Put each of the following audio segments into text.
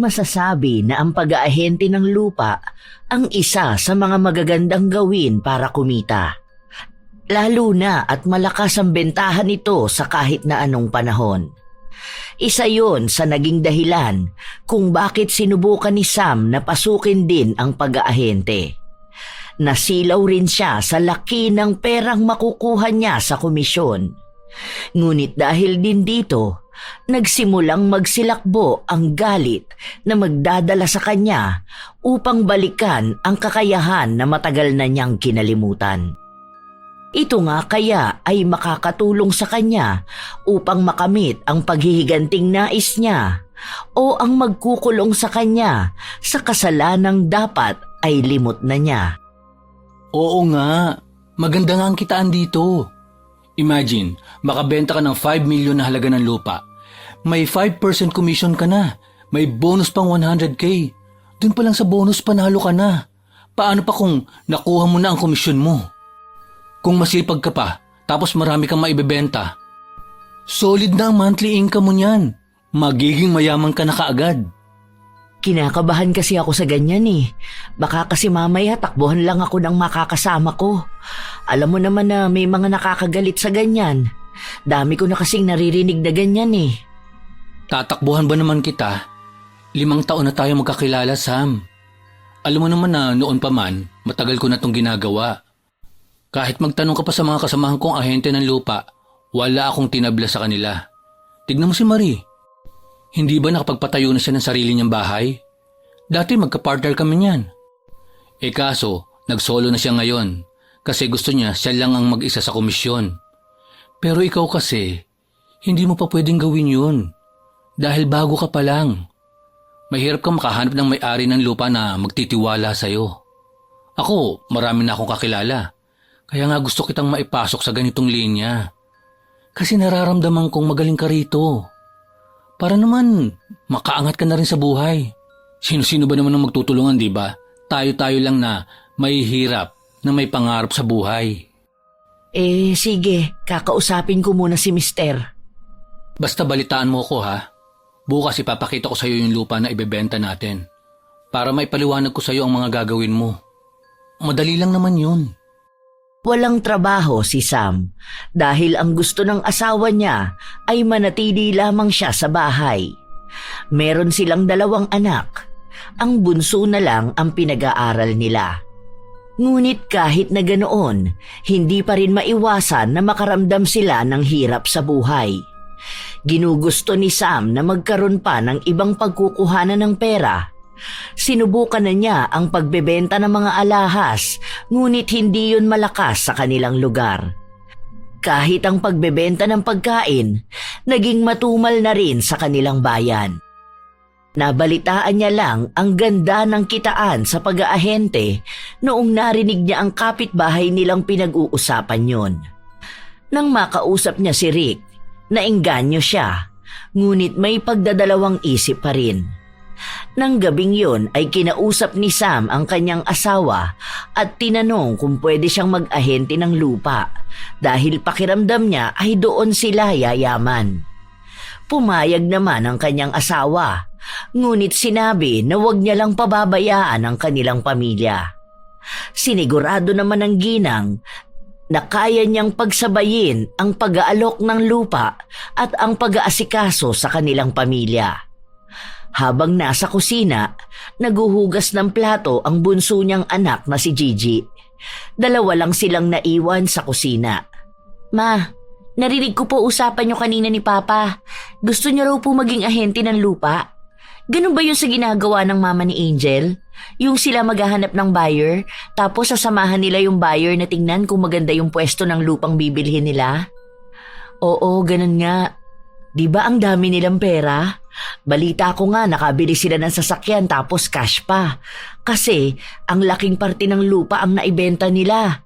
Masasabi na ang pag-aahente ng lupa ang isa sa mga magagandang gawin para kumita. Lalo na at malakas ang bentahan nito sa kahit na anong panahon. Isa yon sa naging dahilan kung bakit sinubukan ni Sam na pasukin din ang pag-aahente. Nasilaw rin siya sa laki ng perang makukuha niya sa komisyon. Ngunit dahil din dito, nagsimulang magsilakbo ang galit na magdadala sa kanya upang balikan ang kakayahan na matagal na niyang kinalimutan. Ito nga kaya ay makakatulong sa kanya upang makamit ang paghihiganting nais niya o ang magkukulong sa kanya sa kasalanang dapat ay limot na niya. Oo nga, maganda nga ang kitaan dito. Imagine, makabenta ka ng 5 million na halaga ng lupa. May 5% commission ka na. May bonus pang 100k. Dun pa lang sa bonus panalo ka na. Paano pa kung nakuha mo na ang komisyon mo? Kung masipag ka pa, tapos marami kang maibebenta, solid na ang monthly income mo niyan. Magiging mayaman ka na kaagad. Kinakabahan kasi ako sa ganyan eh. Baka kasi mamaya takbuhan lang ako ng makakasama ko. Alam mo naman na may mga nakakagalit sa ganyan. Dami ko na kasing naririnig na ganyan eh. Tatakbuhan ba naman kita? 5 taon na tayo magkakilala, Sam. Alam mo naman na noon pa man, matagal ko na itong ginagawa. Kahit magtanong ka pa sa mga kasamahan kong ahente ng lupa, wala akong tinabla sa kanila. Tignan mo si Marie. Hindi ba nakapagpatayo na siya ng sarili niyang bahay? Dati magka-partner kami niyan. Kaso, nagsolo na siya ngayon kasi gusto niya siya lang ang mag-isa sa komisyon. Pero ikaw kasi, hindi mo pa pwedeng gawin yun. Dahil bago ka pa lang. Mahirap kang makahanap ng may-ari ng lupa na magtitiwala sa'yo. Ako, marami na akong kakilala. Kaya nga gusto kitang maipasok sa ganitong linya. Kasi nararamdaman kong magaling ka rito. Para naman, makaangat ka na rin sa buhay. Sino-sino ba naman ang magtutulungan, di ba? Tayo-tayo lang na may hirap, na may pangarap sa buhay. Sige, kakausapin ko muna si Mister. Basta balitaan mo ko ha. Bukas ipapakita ko sa'yo yung lupa na ibebenta natin. Para maipaliwanag ko sa'yo ang mga gagawin mo. Madali lang naman yun. Walang trabaho si Sam dahil ang gusto ng asawa niya ay manatili lamang siya sa bahay. Meron silang 2 anak. Ang bunso na lang ang pinag-aaral nila. Ngunit kahit na ganoon, hindi pa rin maiwasan na makaramdam sila ng hirap sa buhay. Ginugusto ni Sam na magkaroon pa ng ibang pagkukuhanan ng pera. Sinubukan na niya ang pagbebenta ng mga alahas, ngunit hindi yun malakas sa kanilang lugar. Kahit ang pagbebenta ng pagkain, naging matumal na rin sa kanilang bayan. Nabalitaan niya lang ang ganda ng kitaan sa pag-aahente noong narinig niya ang kapitbahay nilang pinag-uusapan yon. Nang makausap niya si Rick, naengganyo siya, ngunit may pagdadalawang isip pa rin. Nang gabing yon ay kinausap ni Sam ang kanyang asawa at tinanong kung pwede siyang mag-ahente ng lupa dahil pakiramdam niya ay doon sila yayaman. Pumayag naman ang kanyang asawa, ngunit sinabi na huwag niya lang pababayaan ang kanilang pamilya. Sinigurado naman ng ginang na kaya niyang pagsabayin ang pag-aalok ng lupa at ang pag-aasikaso sa kanilang pamilya. Habang nasa kusina, naguhugas ng plato ang bunso niyang anak na si Gigi. 2 lang silang naiwan sa kusina. Ma, narinig ko po usapan niyo kanina ni Papa. Gusto niyo raw po maging ahente ng lupa. Ganun ba yung sa ginagawa ng mama ni Angel? Yung sila maghahanap ng buyer, tapos sasamahan nila yung buyer na tingnan kung maganda yung pwesto ng lupang bibilhin nila? Oo, ganun nga. Di ba ang dami nilang pera? Balita ko nga nakabili sila ng sasakyan tapos cash pa. Kasi ang laking parte ng lupa ang naibenta nila.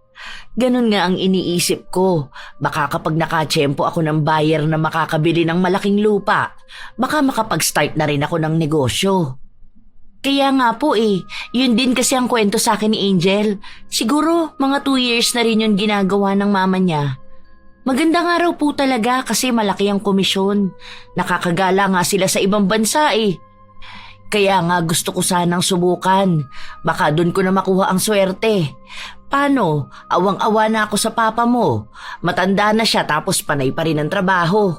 Ganun nga ang iniisip ko. Baka kapag nakatsyempo ako ng buyer na makakabili ng malaking lupa, baka makapag-start na rin ako ng negosyo. Kaya nga po yun din kasi ang kwento sa akin ni Angel. Siguro mga 2 years na rin yun ginagawa ng mama niya. Maganda nga raw po talaga kasi malaki ang komisyon. Nakakagala nga sila sa ibang bansa Kaya nga gusto ko sanang subukan. Baka doon ko na makuha ang swerte. Paano? Awang-awa na ako sa papa mo. Matanda na siya tapos panay pa rin ang trabaho.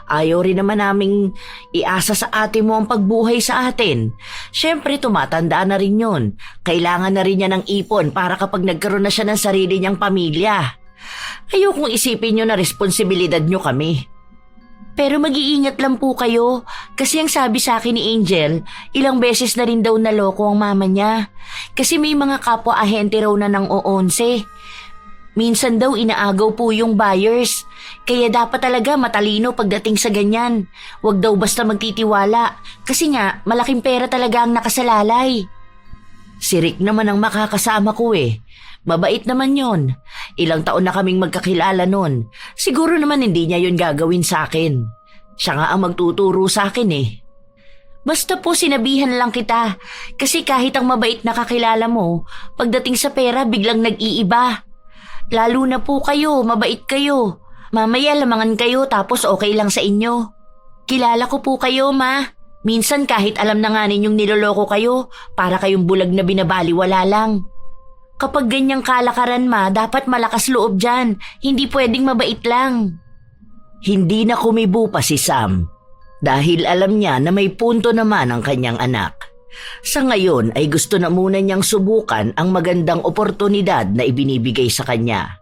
Ayaw rin naman naming iasa sa ate mo ang pagbuhay sa atin. Siyempre tumatanda na rin yun. Kailangan na rin niya ng ipon para kapag nagkaroon na siya ng sarili niyang pamilya. Ayokong isipin niyo na responsibilidad niyo kami. Pero mag-iingat lang po kayo kasi ang sabi sa akin ni Angel, ilang beses na rin daw naloko ang mama niya. Kasi may mga kapwa-ahente raw na ng O11. Minsan daw inaagaw po yung buyers. Kaya dapat talaga matalino pagdating sa ganyan. Huwag daw basta magtitiwala kasi nga malaking pera talaga ang nakasalalay. Si Rick naman ang makakasama ko eh. Mabait naman yon. Ilang taon na kaming magkakilala nun. Siguro naman hindi niya yon gagawin sa akin. Siya nga ang magtuturo sa akin eh. Basta po sinabihan lang kita. Kasi kahit ang mabait na kakilala mo, pagdating sa pera biglang nag-iiba. Lalo na po kayo, mabait kayo. Mamaya lamangan kayo tapos okay lang sa inyo. Kilala ko po kayo, ma. Minsan kahit alam na nga ninyong niloloko kayo, para kayong bulag na binabaliwala lang. Kapag ganyang kalakaran, ma, dapat malakas loob dyan. Hindi pwedeng mabait lang. Hindi na kumibo pa si Sam dahil alam niya na may punto naman ang kanyang anak. Sa ngayon ay gusto na muna niyang subukan ang magandang oportunidad na ibinibigay sa kanya.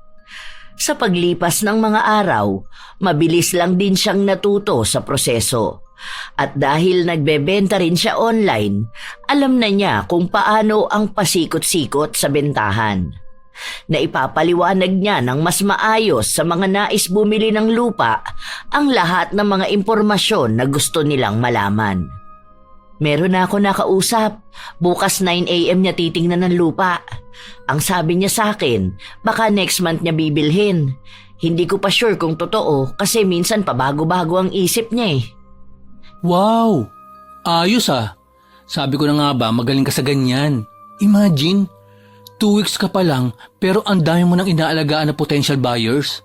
Sa paglipas ng mga araw, mabilis lang din siyang natuto sa proseso. At dahil nagbebenta rin siya online, alam na niya kung paano ang pasikot-sikot sa bentahan. Naipapaliwanag niya ng mas maayos sa mga nais bumili ng lupa ang lahat ng mga impormasyon na gusto nilang malaman. Meron na ako nakausap. Bukas 9 a.m. niya titingnan ng lupa. Ang sabi niya sa akin, baka next month niya bibilhin. Hindi ko pa sure kung totoo kasi minsan pabago-bago ang isip niya eh. Wow! Ayos ah. Sabi ko na nga ba, magaling ka sa ganyan. Imagine, 2 weeks ka pa lang pero ang dami mo nang inaalagaan na potential buyers.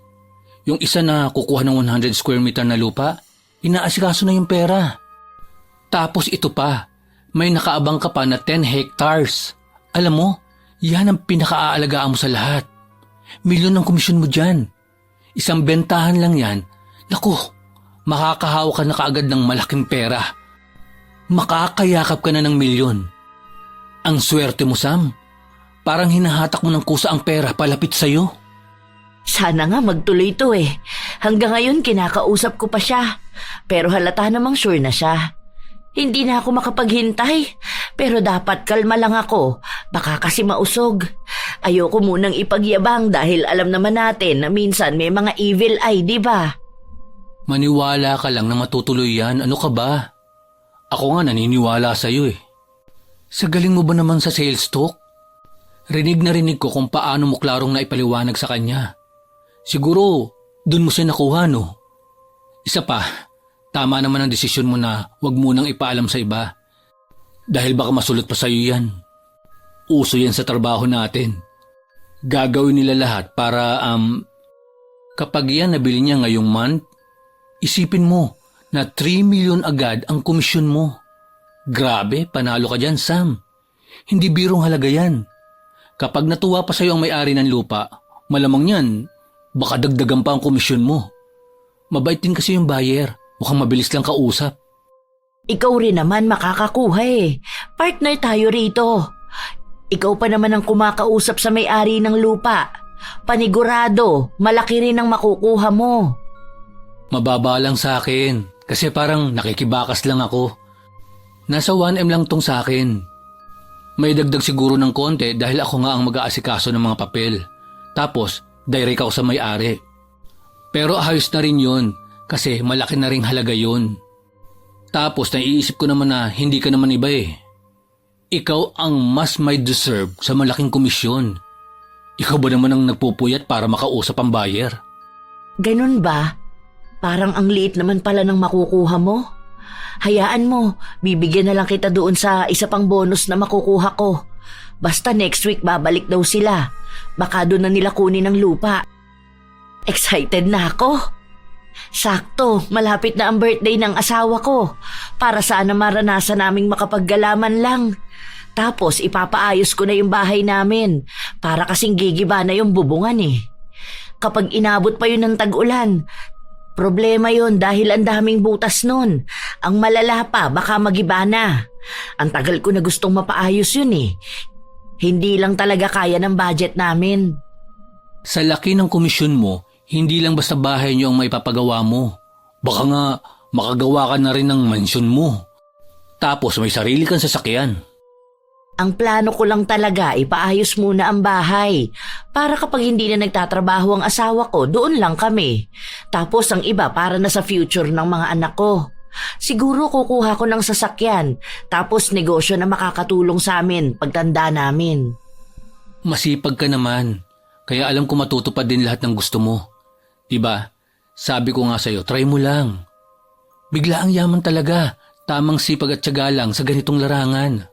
Yung isa na kukuha ng 100 square meter na lupa, inaasikaso na yung pera. Tapos ito pa, may nakaabang ka pa na 10 hectares. Alam mo, yan ang pinakaaalagaan mo sa lahat. Milyon ang komisyon mo dyan. Isang bentahan lang yan. Naku, makakahawa ka na kaagad ng malaking pera. Makakayakap ka na ng milyon. Ang swerte mo, Sam. Parang hinahatak mo ng kusa ang pera palapit sa'yo. Sana nga magtuloy to eh. Hanggang ngayon kinakausap ko pa siya. Pero halata namang sure na siya. Hindi na ako makapaghintay. Pero dapat kalma lang ako. Baka kasi mausog. Ayoko munang ipagyabang dahil alam naman natin na minsan may mga evil eye, di ba? Maniwala ka lang na matutuloy yan. Ano ka ba? Ako nga naniniwala sa'yo eh. Sa galing mo ba naman sa sales talk? Rinig na rinig ko kung paano mo klarong naipaliwanag sa kanya. Siguro, dun mo siya nakuha, no? Isa pa, tama naman ang desisyon mo na huwag munang ipaalam sa iba. Dahil baka masulot pa sa'yo yan. Uso yan sa trabaho natin. Gagawin nila lahat para, kapag yan nabili niya ngayong month, isipin mo na 3 million agad ang komisyon mo. Grabe, panalo ka dyan, Sam. Hindi birong halaga yan. Kapag natuwa pa sa'yo ang may-ari ng lupa, malamang yan, baka dagdagan pa ang komisyon mo. Mabait din kasi yung buyer. Mukhang mabilis lang kausap. Ikaw rin naman makakakuha eh. Partner tayo rito. Ikaw pa naman ang kumakausap sa may-ari ng lupa. Panigurado, malaki rin ang makukuha mo. Mababa lang sa akin kasi parang nakikibakas lang ako. Nasa 1M lang tong sa akin. May dagdag siguro ng konti dahil ako nga ang mag-aasikaso ng mga papel. Tapos, direct ako sa may-ari. Pero ayos na rin yun kasi malaki na ring halaga yun. Tapos naiisip ko naman na hindi ka naman iba eh. Ikaw ang mas may deserve sa malaking komisyon. Ikaw ba naman ang nagpupuyat para makausap ang buyer? Ganun ba? Parang ang liit naman pala ng makukuha mo. Hayaan mo, bibigyan na lang kita doon sa isa pang bonus na makukuha ko. Basta next week babalik daw sila. Baka doon na nila kunin ang lupa. Excited na ako. Sakto, malapit na ang birthday ng asawa ko. Para sana maranasan naming makapaggalaman lang. Tapos ipapaayos ko na yung bahay namin. Para kasing gigiba na yung bubungan eh. Kapag inabot pa yun ng tag-ulan, problema yun dahil ang daming butas nun. Ang malala pa, baka magiba na. Ang tagal ko na gustong mapaayos yun eh. Hindi lang talaga kaya ng budget namin. Sa laki ng komisyon mo, hindi lang basta bahay niyo ang maipapagawa mo. Baka nga makagawa ka na rin ng mansyon mo. Tapos may sarili kang sasakyan. Ang plano ko lang talaga ipaayos muna ang bahay para kapag hindi na nagtatrabaho ang asawa ko, doon lang kami. Tapos ang iba para na sa future ng mga anak ko. Siguro kukuha ko ng sasakyan tapos negosyo na makakatulong sa amin pagtanda namin. Masipag ka naman. Kaya alam ko matutupad din lahat ng gusto mo. Diba? Sabi ko nga sa'yo, try mo lang. Bigla ang yaman talaga. Tamang sipag at tiyaga lang sa ganitong larangan.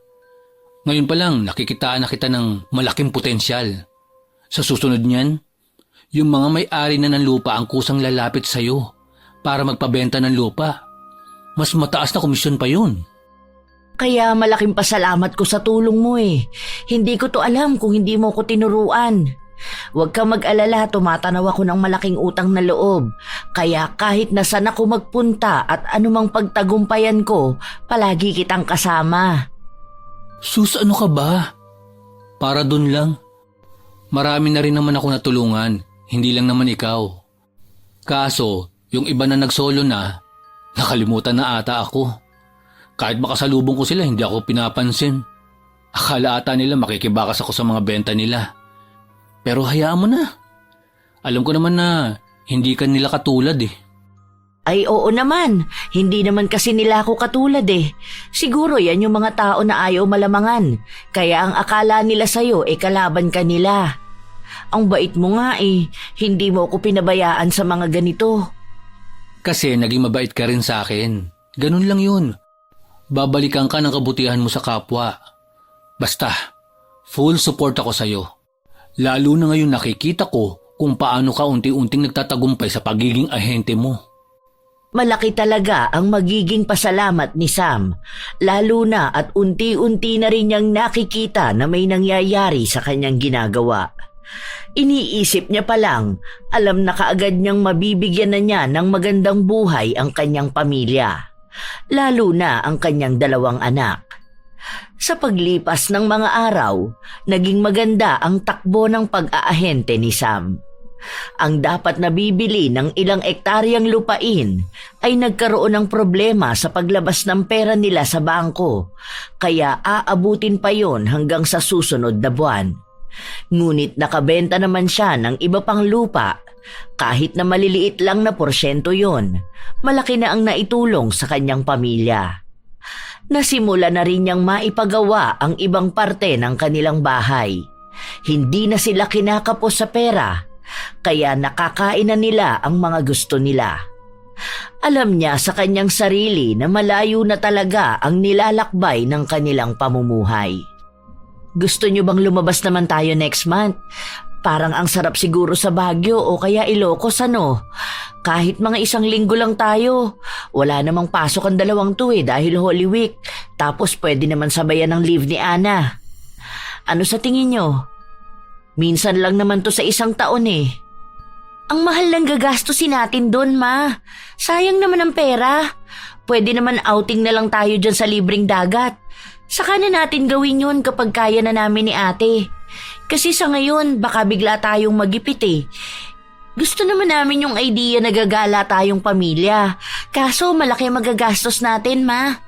Ngayon pa lang, nakikitaan na kita ng malaking potensyal. Sa susunod niyan, yung mga may-ari na ng lupa ang kusang lalapit sa'yo para magpabenta ng lupa. Mas mataas na komisyon pa yun. Kaya malaking pasalamat ko sa tulong mo eh. Hindi ko to alam kung hindi mo ko tinuruan. Huwag kang mag-alala, tumatanaw ako ng malaking utang na loob. Kaya kahit nasan ako magpunta at anumang pagtagumpayan ko, palagi kitang kasama. Sus, ano ka ba? Para dun lang. Marami na rin naman ako natulungan, hindi lang naman ikaw. Kaso, yung iba na nagsolo na, nakalimutan na ata ako. Kahit makasalubong ko sila, hindi ako pinapansin. Akala ata nila makikibakas ako sa mga benta nila. Pero hayaan mo na. Alam ko naman na hindi ka nila katulad eh. Ay oo naman, hindi naman kasi nila ako katulad eh. Siguro yan yung mga tao na ayaw malamangan. Kaya ang akala nila sa'yo kalaban ka nila. Ang bait mo nga eh, hindi mo ako pinabayaan sa mga ganito. Kasi naging mabait ka rin sa akin. Ganun lang yun. Babalikan ka ng kabutihan mo sa kapwa. Basta, full support ako sa'yo. Lalo na ngayon nakikita ko kung paano ka unti-unting nagtatagumpay sa pagiging ahente mo. Malaki talaga ang magiging pasalamat ni Sam, lalo na at unti-unti na rin niyang nakikita na may nangyayari sa kanyang ginagawa. Iniisip niya pa lang, alam na kaagad niyang mabibigyan na niya ng magandang buhay ang kanyang pamilya, lalo na ang kanyang 2 anak. Sa paglipas ng mga araw, naging maganda ang takbo ng pag-aahente ni Sam. Ang dapat nabibili ng ilang ektaryang lupain ay nagkaroon ng problema sa paglabas ng pera nila sa bangko, kaya aabutin pa yon hanggang sa susunod na buwan. Ngunit nakabenta naman siya ng iba pang lupa, kahit na maliliit lang na porsyento yon, malaki na ang naitulong sa kanyang pamilya. Nasimula na rin niyang maipagawa ang ibang parte ng kanilang bahay. Hindi na sila kinakapos sa pera, kaya nakakain na nila ang mga gusto nila. Alam niya sa kanyang sarili na malayo na talaga ang nilalakbay ng kanilang pamumuhay. Gusto niyo bang lumabas naman tayo next month? Parang ang sarap siguro sa Baguio o kaya Ilocos ano? Kahit mga 1 linggo lang tayo. Wala namang pasok ang 2 to dahil Holy Week. Tapos pwede naman sabayan ng leave ni Ana. Ano sa tingin niyo? Minsan lang naman to sa 1 taon eh. Ang mahal lang gagastusin natin doon, ma. Sayang naman ang pera. Pwede naman outing na lang tayo dyan sa libreng dagat. Saka na natin gawin yun kapag kaya na namin ni ate. Kasi sa ngayon, baka bigla tayong magipit eh. Gusto naman namin yung idea na gagala tayong pamilya. Kaso malaki magagastos natin, ma.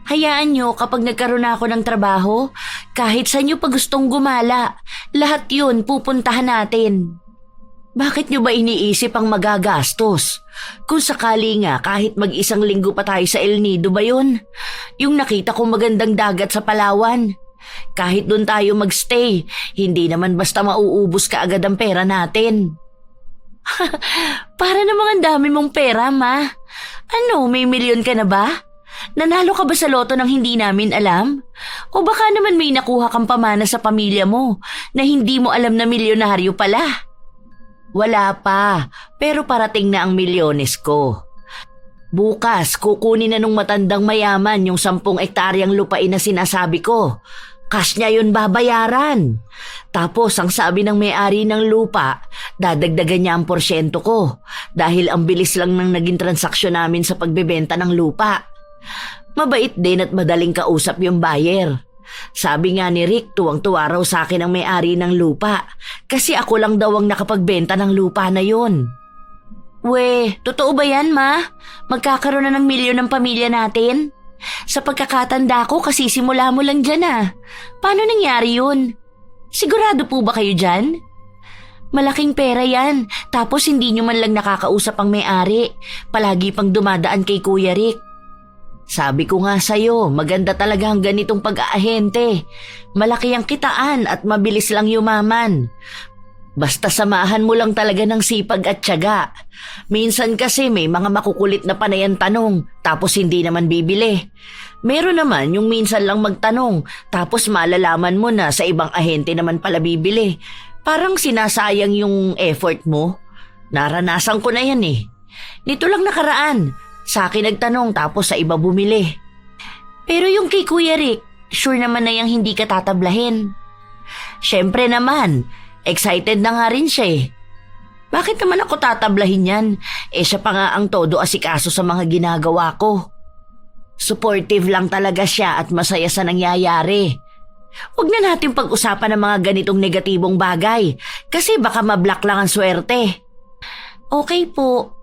Hayaan nyo kapag nagkaroon na ako ng trabaho, kahit sa nyo pa gustong gumala, lahat yun pupuntahan natin. Bakit nyo ba iniisip ang magagastos? Kung sakali nga kahit mag-1 linggo pa tayo sa El Nido ba yun? Yung nakita kong magandang dagat sa Palawan. Kahit doon tayo magstay, hindi naman basta mauubos ka agad ang pera natin. Para namang ang dami mong pera, ma. Ano, may milyon ka na ba? Nanalo ka ba sa loto nang hindi namin alam? O baka naman may nakuha kang pamana sa pamilya mo na hindi mo alam na milyonaryo pala? Wala pa, pero parating na ang milyones ko. Bukas, kukunin na nung matandang mayaman yung 10 ektaryang lupain na sinasabi ko. Cash niya yun babayaran. Tapos ang sabi ng may-ari ng lupa, dadagdagan niya ang porsyento ko dahil ang bilis lang ng naging transaksyon namin sa pagbebenta ng lupa. Mabait din at madaling kausap yung buyer. Sabi nga ni Rick, tuwang-tuwa raw sa akin ang may-ari ng lupa kasi ako lang daw ang nakapagbenta ng lupa na yun. We, totoo ba yan, ma? Magkakaroon na ng milyon ng pamilya natin? Sa pagkakatanda ko, kasi simula mo lang dyan Paano nangyari yun? Sigurado po ba kayo dyan? Malaking pera yan, tapos hindi nyo man lang nakakausap ang may-ari. Palagi pang dumadaan kay Kuya Rick. Sabi ko nga sa'yo, maganda talaga ang ganitong pag-aahente. Malaki ang kitaan at mabilis lang yumaman. Basta samahan mo lang talaga ng sipag at tiyaga. Minsan kasi may mga makukulit na panayan tanong tapos hindi naman bibili. Meron naman yung minsan lang magtanong tapos malalaman mo na sa ibang ahente naman pala bibili. Parang sinasayang yung effort mo. Naranasan ko na yan Nito lang nakaraan, sa akin nagtanong tapos sa iba bumili. Pero yung kay Kuya Rick, sure naman na yung hindi ka tatablahin. Syempre naman, excited na nga rin siya Bakit naman ako tatablahin yan? Siya pa nga ang todo asikaso sa mga ginagawa ko. Supportive lang talaga siya at masaya sa nangyayari. Huwag na natin pag-usapan ng mga ganitong negatibong bagay kasi baka mablock lang ang swerte. Okay po.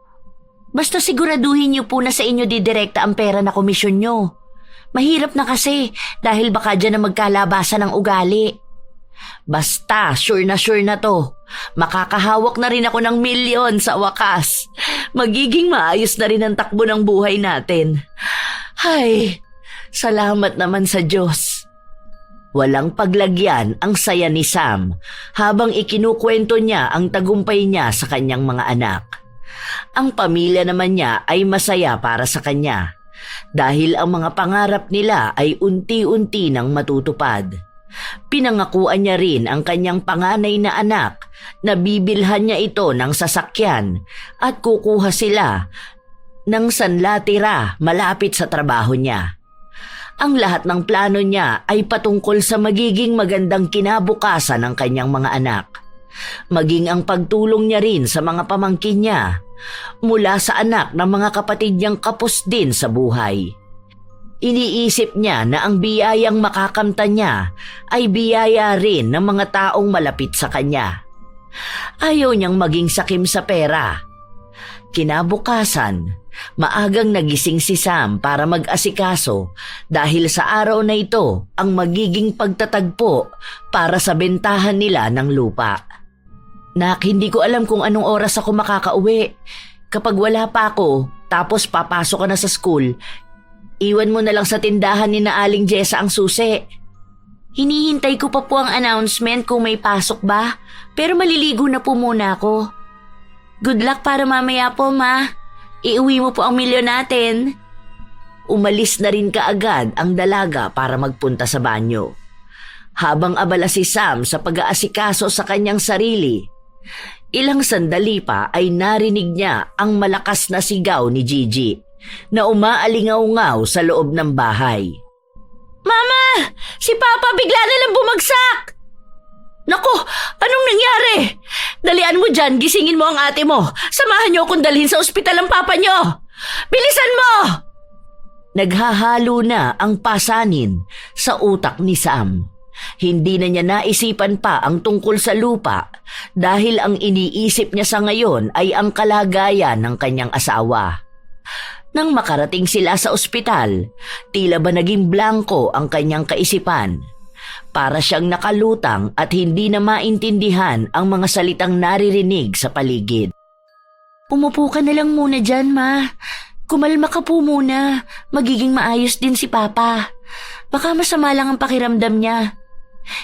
Basta siguraduhin niyo po na sa inyo didirekta ang pera na komisyon niyo. Mahirap na kasi dahil baka dyan na magkalabasan ng ugali. Basta, sure na to. Makakahawak na rin ako ng milyon sa wakas. Magiging maayos na rin ang takbo ng buhay natin. Ay, salamat naman sa Diyos. Walang paglagyan ang saya ni Sam habang ikinukwento niya ang tagumpay niya sa kanyang mga anak. Ang pamilya naman niya ay masaya para sa kanya dahil ang mga pangarap nila ay unti-unti nang matutupad. Pinangakuan niya rin ang kanyang panganay na anak na bibilhan niya ito ng sasakyan at kukuha sila ng sanlatira malapit sa trabaho niya. Ang lahat ng plano niya ay patungkol sa magiging magandang kinabukasan ng kanyang mga anak. Maging ang pagtulong niya rin sa mga pamangkin niya mula sa anak ng mga kapatid niyang kapos din sa buhay. Iniisip niya na ang biyayang makakamtan niya ay biyaya rin ng mga taong malapit sa kanya. Ayaw niyang maging sakim sa pera. Kinabukasan, maagang nagising si Sam para mag-asikaso dahil sa araw na ito ang magiging pagtatagpo para sa bentahan nila ng lupa. Nak, hindi ko alam kung anong oras ako makakauwi. Kapag wala pa ako, tapos papasok ka na sa school, iwan mo na lang sa tindahan ni na Aling Jessa ang susi. Hinihintay ko pa po ang announcement kung may pasok ba, pero maliligo na po muna ako. Good luck para mamaya po, ma. Iuwi mo po ang milyon natin. Umalis na rin kaagad ang dalaga para magpunta sa banyo. Habang abala si Sam sa pag-aasikaso sa kanyang sarili, ilang sandali pa ay narinig niya ang malakas na sigaw ni Gigi na umaalingaw-ngaw sa loob ng bahay. Mama! Si Papa bigla na lang bumagsak! Naku! Anong nangyari? Dalian mo dyan, gisingin mo ang ate mo. Samahan niyo akong dalhin sa ospital ang papa niyo. Bilisan mo! Naghahalo na ang pasanin sa utak ni Sam. Hindi na niya naisipan pa ang tungkol sa lupa dahil ang iniisip niya sa ngayon ay ang kalagayan ng kanyang asawa. Nang makarating sila sa ospital, tila ba naging blanko ang kanyang kaisipan. Para siyang nakalutang at hindi na maintindihan ang mga salitang naririnig sa paligid. Umupo ka na lang muna dyan, ma. Kumalma ka po muna. Magiging maayos din si Papa. Baka masama lang ang pakiramdam niya.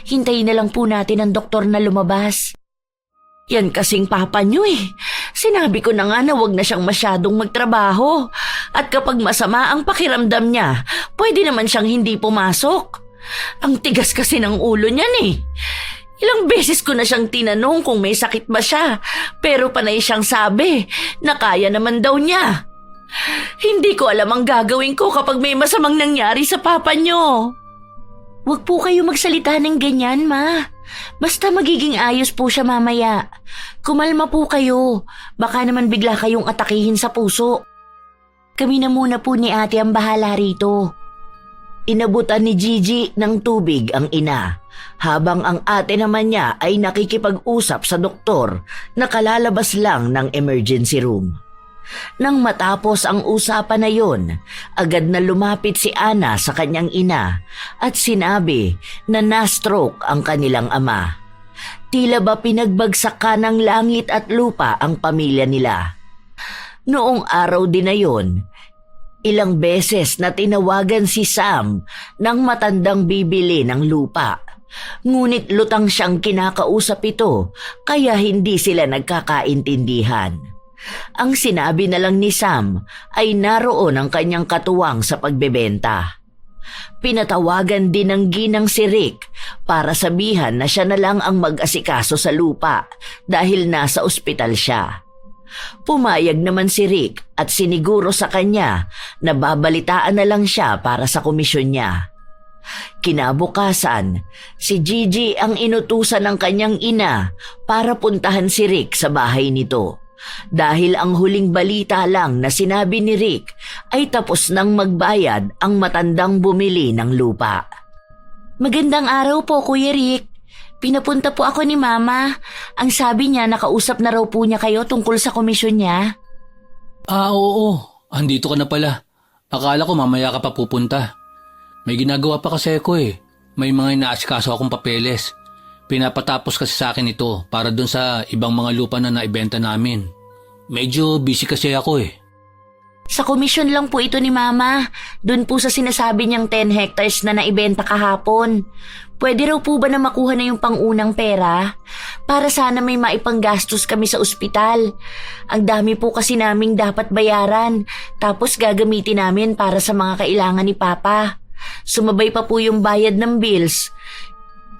Hintayin na lang po natin ang doktor na lumabas. Yan kasing papa niyo Sinabi ko na nga na wag na siyang masyadong magtrabaho. At kapag masama ang pakiramdam niya, pwede naman siyang hindi pumasok. Ang tigas kasi ng ulo niyan Ilang beses ko na siyang tinanong kung may sakit ba siya, pero panay siyang sabi na kaya naman daw niya. Hindi ko alam ang gagawin ko kapag may masamang nangyari sa papa niyo. Huwag po kayo magsalita ng ganyan, Ma. Basta magiging ayos po siya mamaya. Kumalma po kayo. Baka naman bigla kayong atakihin sa puso. Kami na muna po ni ate ang bahala rito. Inabutan ni Gigi ng tubig ang ina, habang ang ate naman niya ay nakikipag-usap sa doktor na kalalabas lang ng emergency room. Nang matapos ang usapan na yon, agad na lumapit si Ana sa kanyang ina at sinabi na na-stroke ang kanilang ama. Tila ba pinagbagsakan ng langit at lupa ang pamilya nila. Noong araw din na yon, ilang beses na tinawagan si Sam ng matandang bibili ng lupa. Ngunit lutang siyang kinakausap ito kaya hindi sila nagkakaintindihan. Ang sinabi na lang ni Sam ay naroon ang kanyang katuwang sa pagbebenta. Pinatawagan din ng ginang si Rick para sabihan na siya na lang ang mag-asikaso sa lupa dahil nasa ospital siya. Pumayag naman si Rick at siniguro sa kanya na babalitaan na lang siya para sa komisyon niya. Kinabukasan, si Gigi ang inutusan ng kanyang ina para puntahan si Rick sa bahay nito. Dahil ang huling balita lang na sinabi ni Rick ay tapos nang magbayad ang matandang bumili ng lupa. Magandang araw po, Kuya Rick. Pinapunta po ako ni Mama. Ang sabi niya nakausap na raw po niya kayo tungkol sa komisyon niya. Oo. Andito ka na pala. Akala ko mamaya ka pa pupunta. May ginagawa pa kasi ako eh. May mga inaasikaso akong papeles. Pinapatapos kasi sa akin ito para dun sa ibang mga lupa na naibenta namin. Medyo busy kasi ako eh. Sa komisyon lang po ito ni Mama. Doon po sa sinasabi niyang 10 hectares na naibenta kahapon. Pwede raw po ba na makuha na yung pangunang pera? Para sana may maipanggastos kami sa ospital. Ang dami po kasi naming dapat bayaran. Tapos gagamitin namin para sa mga kailangan ni Papa. Sumabay pa po yung bayad ng bills.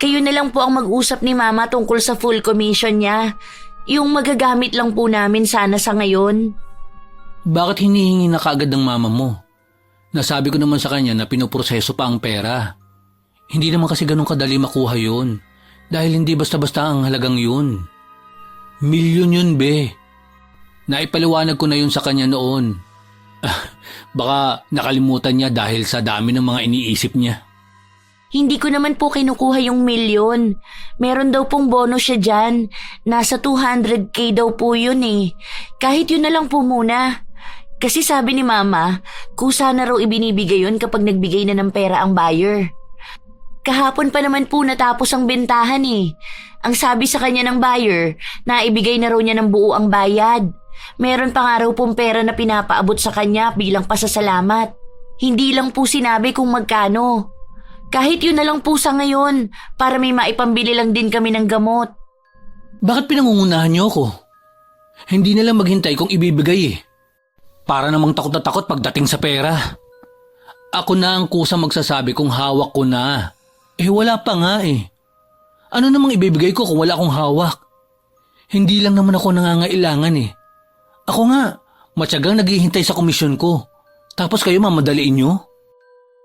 Kayo na lang po ang mag-usap ni Mama tungkol sa full commission niya. Yung magagamit lang po namin sana sa ngayon. Bakit hinihingi na kaagad ng mama mo? Nasabi ko naman sa kanya na pinoproseso pa ang pera. Hindi naman kasi ganun kadali makuha yun. Dahil hindi basta-basta ang halagang yun. Milyon yun, be. Naipaliwanag ko na yun sa kanya noon. Baka nakalimutan niya dahil sa dami ng mga iniisip niya. Hindi ko naman po kinukuha yung milyon. Meron daw pong bonus siya dyan. Nasa 200K daw po yun eh. Kahit yun na lang po muna. Kasi sabi ni Mama, kusa na raw ibinibigay yun kapag nagbigay na ng pera ang buyer. Kahapon pa naman po natapos ang bentahan eh. Ang sabi sa kanya ng buyer, na ibigay na raw niya ng buo ang bayad. Meron pa nga raw pong pera na pinapaabot sa kanya bilang pasasalamat. Hindi lang po sinabi kung magkano. Kahit yun na lang po sa ngayon, para may maipambili lang din kami ng gamot. Bakit pinangungunahan niyo ako? Hindi na lang maghintay kung ibibigay eh. Para namang takot na takot pagdating sa pera. Ako na ang kusang magsasabi kung hawak ko na. Eh wala pa nga eh. Ano namang ibibigay ko kung wala akong hawak? Hindi lang naman ako nangangailangan eh. Ako nga, matyagang naghihintay sa komisyon ko. Tapos kayo mamadaliin niyo?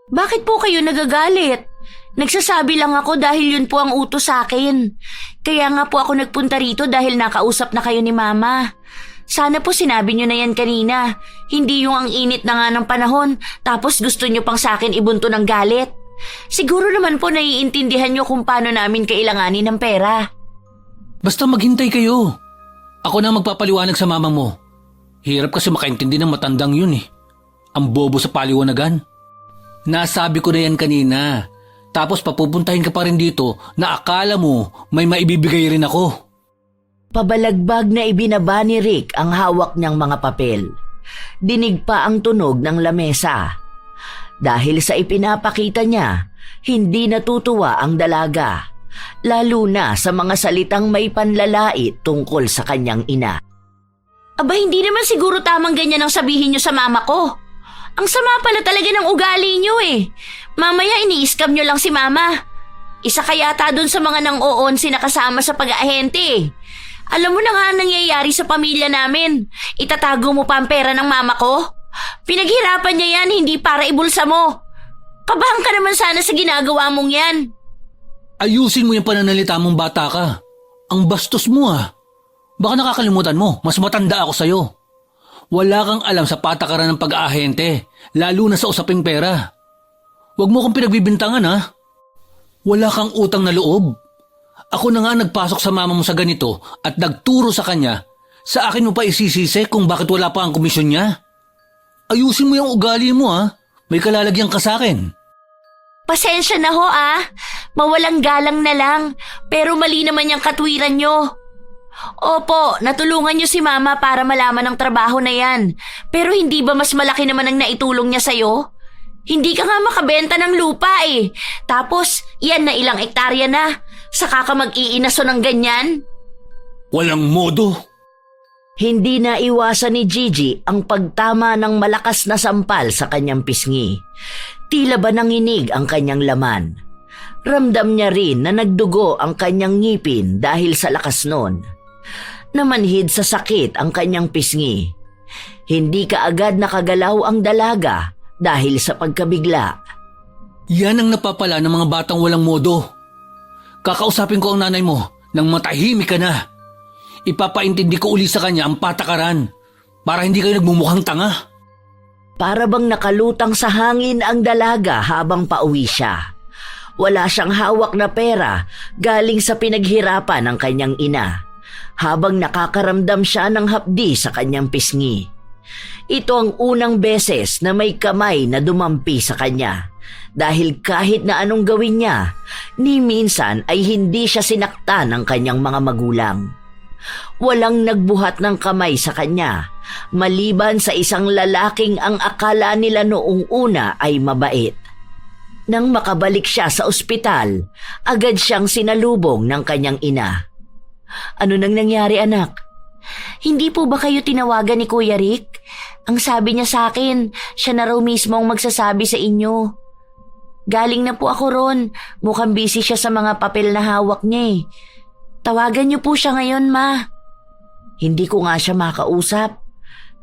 Bakit po kayo nagagalit? Nagsasabi lang ako dahil yun po ang utos sa akin. Kaya nga po ako nagpunta rito dahil nakausap na kayo ni Mama. Sana po sinabi nyo na yan kanina. Hindi yung ang init na nga ng panahon tapos gusto nyo pang sa akin ibunto ng galit. Siguro naman po naiintindihan nyo kung paano namin kailanganin ng pera. Basta maghintay kayo. Ako na magpapaliwanag sa mama mo. Hirap kasi makaintindi ng matandang yun eh. Ang bobo sa paliwanagan. Nasabi ko na yan kanina. Tapos papupuntahin ka pa rin dito na akala mo may maibibigay rin ako. Pabalagbag na ibinaba ni Rick ang hawak niyang mga papel. Dinig pa ang tunog ng lamesa. Dahil sa ipinapakita niya, hindi natutuwa ang dalaga. Lalo na sa mga salitang may panlalait tungkol sa kanyang ina. Aba, hindi naman siguro tamang ganyan ang sabihin niyo sa mama ko. Ang sama pala talaga ng ugali niyo eh. Mamaya ini-scam niyo lang si Mama. Isa ka yata dun sa mga nang-oonsi na kasama sa pag-aahente. Alam mo na nga ang nangyayari sa pamilya namin. Itatago mo pa ang pera ng mama ko? Pinaghirapan niya yan, hindi para ibulsa mo. Kabahang ka naman sana sa ginagawa mong yan. Ayusin mo yung pananalita mong bata ka. Ang bastos mo ah. Baka nakakalimutan mo, mas matanda ako sa'yo. Wala kang alam sa patakaran ng pag-aahente, lalo na sa usaping pera. Huwag mo kong pinagbibintangan ha. Wala kang utang na loob. Ako na nga nagpasok sa mama mo sa ganito at nagturo sa kanya. Sa akin mo pa isisisi kung bakit wala pa ang komisyon niya. Ayusin mo yung ugali mo ha. May kalalagyan ka sa akin. Pasensya na ho Mawalang galang na lang, pero mali naman yung katwiran nyo. Opo, natulungan nyo si mama para malaman ang trabaho na yan. Pero hindi ba mas malaki naman ang naitulong niya sa'yo? Hindi ka nga makabenta ng lupa eh. Tapos, yan na ilang ektarya na. Saka ka mag-iinaso ng ganyan? Walang modo. Hindi na iwasan ni Gigi ang pagtama ng malakas na sampal sa kanyang pisngi. Tila ba nanginig ang kanyang laman. Ramdam niya rin na nagdugo ang kanyang ngipin dahil sa lakas nun. Namanhid sa sakit ang kanyang pisngi. Hindi kaagad nakagalaw ang dalaga dahil sa pagkabigla. Yan ang napapala ng mga batang walang modo. Kakausapin ko ang nanay mo nang matahimik ka na. Ipapaintindi ko uli sa kanya ang patakaran para hindi kayo nagmumukhang tanga. Para bang nakalutang sa hangin ang dalaga habang pauwi siya. Wala siyang hawak na pera galing sa pinaghirapan ng kanyang ina, habang nakakaramdam siya ng hapdi sa kanyang pisngi. Ito ang unang beses na may kamay na dumampi sa kanya, dahil kahit na anong gawin niya, ni minsan ay hindi siya sinaktan ng kanyang mga magulang. Walang nagbuhat ng kamay sa kanya, maliban sa isang lalaking ang akala nila noong una ay mabait. Nang makabalik siya sa ospital, agad siyang sinalubong ng kanyang ina. Ano nang nangyari, anak? Hindi po ba kayo tinawagan ni Kuya Rick? Ang sabi niya sa akin, siya na raw mismo ang magsasabi sa inyo. Galing na po ako ron. Mukhang busy siya sa mga papel na hawak niya eh. Tawagan niyo po siya ngayon, ma. Hindi ko nga siya makausap.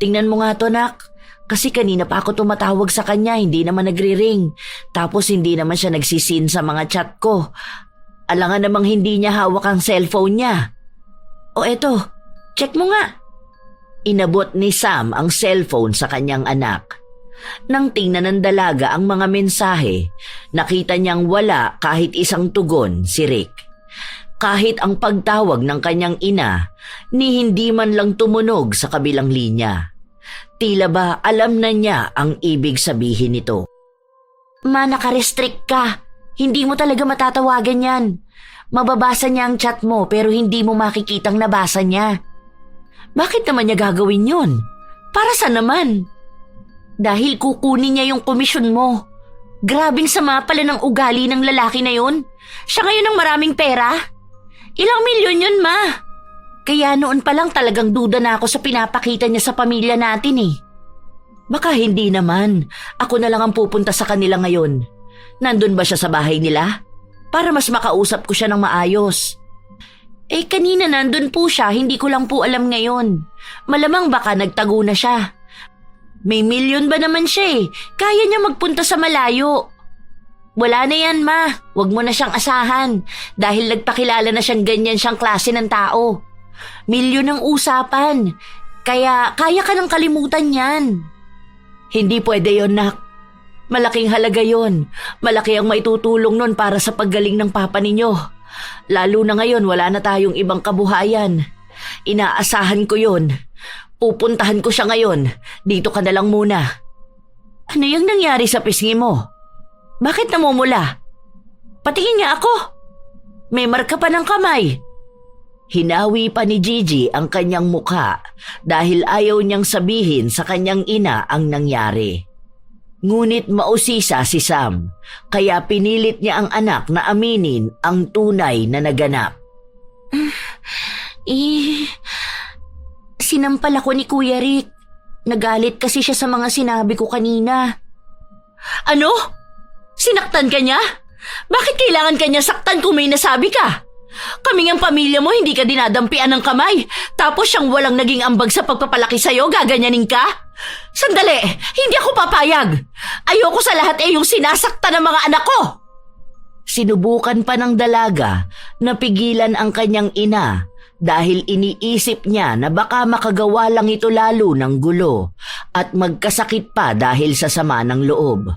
Tingnan mo nga to, nak. Kasi kanina pa ako tumatawag sa kanya, hindi naman nagre-ring. Tapos hindi naman siya nagsisin sa mga chat ko. Alangan namang hindi niya hawak ang cellphone niya. O eto, check mo nga. Inabot ni Sam ang cellphone sa kanyang anak. Nang tingnan ng dalaga ang mga mensahe, nakita niyang wala kahit isang tugon si Rick. Kahit ang pagtawag ng kanyang ina, ni hindi man lang tumunog sa kabilang linya. Tila ba alam na niya ang ibig sabihin nito. Ma, naka-restrict ka. Hindi mo talaga matatawagan yan. Mababasa niya ang chat mo pero hindi mo makikitang nabasa niya. Bakit naman niya gagawin yun? Para saan naman? Dahil kukunin niya yung komisyon mo. Grabing sama pala ng ugali ng lalaki na yun. Siya ngayon ang maraming pera. Ilang milyon yun, ma. Kaya noon pa lang talagang duda na ako sa pinapakita niya sa pamilya natin eh. Baka hindi naman. Ako na lang ang pupunta sa kanila ngayon. Nandun ba siya sa bahay nila? Para mas makausap ko siya ng maayos. Eh kanina nandun po siya, hindi ko lang po alam ngayon. Malamang baka nagtago na siya. May milyon ba naman siya eh. Kaya niya magpunta sa malayo. Wala na yan, ma. Huwag mo na siyang asahan. Dahil nagpakilala na siyang ganyan siyang klase ng tao. Milyon ang usapan. Kaya kaya ka nang kalimutan yan. Hindi pwede yon, nak. Malaking halaga yon. Malaki ang maitutulong nun para sa paggaling ng papa ninyo. Lalo na ngayon wala na tayong ibang kabuhayan. Inaasahan ko yon. Pupuntahan ko siya ngayon. Dito ka na lang muna. Ano yung nangyari sa pisngi mo? Bakit namumula? Patingin nga ako. May marka pa ng kamay. Hinawi pa ni Gigi ang kanyang mukha dahil ayaw niyang sabihin sa kanyang ina ang nangyari. Ngunit mausisa si Sam, kaya pinilit niya ang anak na aminin ang tunay na naganap. Sinampal ako ni Kuya Rick. Nagalit kasi siya sa mga sinabi ko kanina. Ano? Sinaktan ka niya? Bakit kailangan kanya saktan kung may nasabi ka? Kaming ang pamilya mo, hindi ka dinadampian ng kamay. Tapos siyang walang naging ambag sa pagpapalaki sa'yo, gaganyanin ka? Sandali, hindi ako papayag. Ayoko sa lahat yung sinasaktan ng mga anak ko. Sinubukan pa ng dalaga na pigilan ang kanyang ina dahil iniisip niya na baka makagawa lang ito lalo ng gulo at magkasakit pa dahil sa sama ng loob.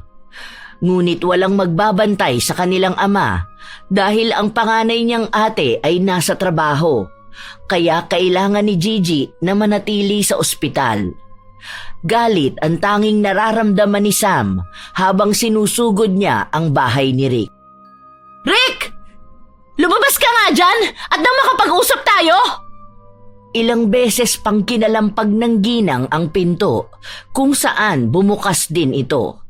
Ngunit walang magbabantay sa kanilang ama dahil ang panganay niyang ate ay nasa trabaho, kaya kailangan ni Gigi na manatili sa ospital. Galit ang tanging nararamdaman ni Sam habang sinusugod niya ang bahay ni Rick. Rick! Lumabas ka nga dyan at nang makapag-usap tayo! Ilang beses pang kinalampag ng ginang ang pinto kung saan bumukas din ito.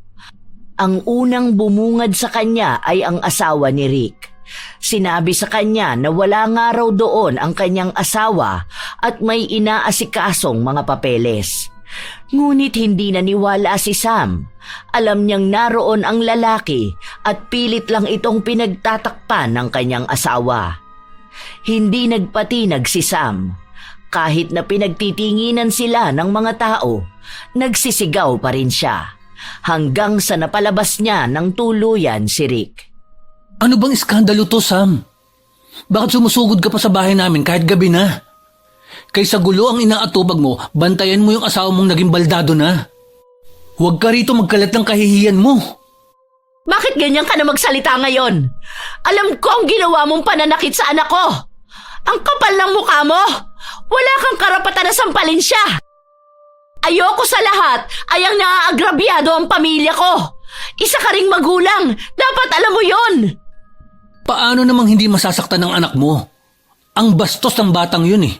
Ang unang bumungad sa kanya ay ang asawa ni Rick. Sinabi sa kanya na wala nga raw doon ang kanyang asawa at may inaasikasong mga papeles. Ngunit hindi naniwala si Sam. Alam niyang naroon ang lalaki at pilit lang itong pinagtatakpan ng kanyang asawa. Hindi nagpatinag si Sam. Kahit na pinagtitinginan sila ng mga tao, nagsisigaw pa rin siya. Hanggang sa napalabas niya ng tuluyan si Rick. Ano bang iskandalo to, Sam? Bakit sumusugod ka pa sa bahay namin kahit gabi na? Kaysa gulo ang inaatubag mo, bantayan mo yung asawa mong naging baldado na. Huwag ka rito magkalat ng kahihiyan mo. Bakit ganyan ka na magsalita ngayon? Alam ko ang ginawa mong pananakit sa anak ko. Ang kapal ng mukha mo. Wala kang karapatan na sampalin siya. Ayoko sa lahat ay ang naaagrabyado ang pamilya ko. Isa ka ring magulang. Dapat alam mo yon. Paano namang hindi masasaktan ng anak mo? Ang bastos ng batang yun eh.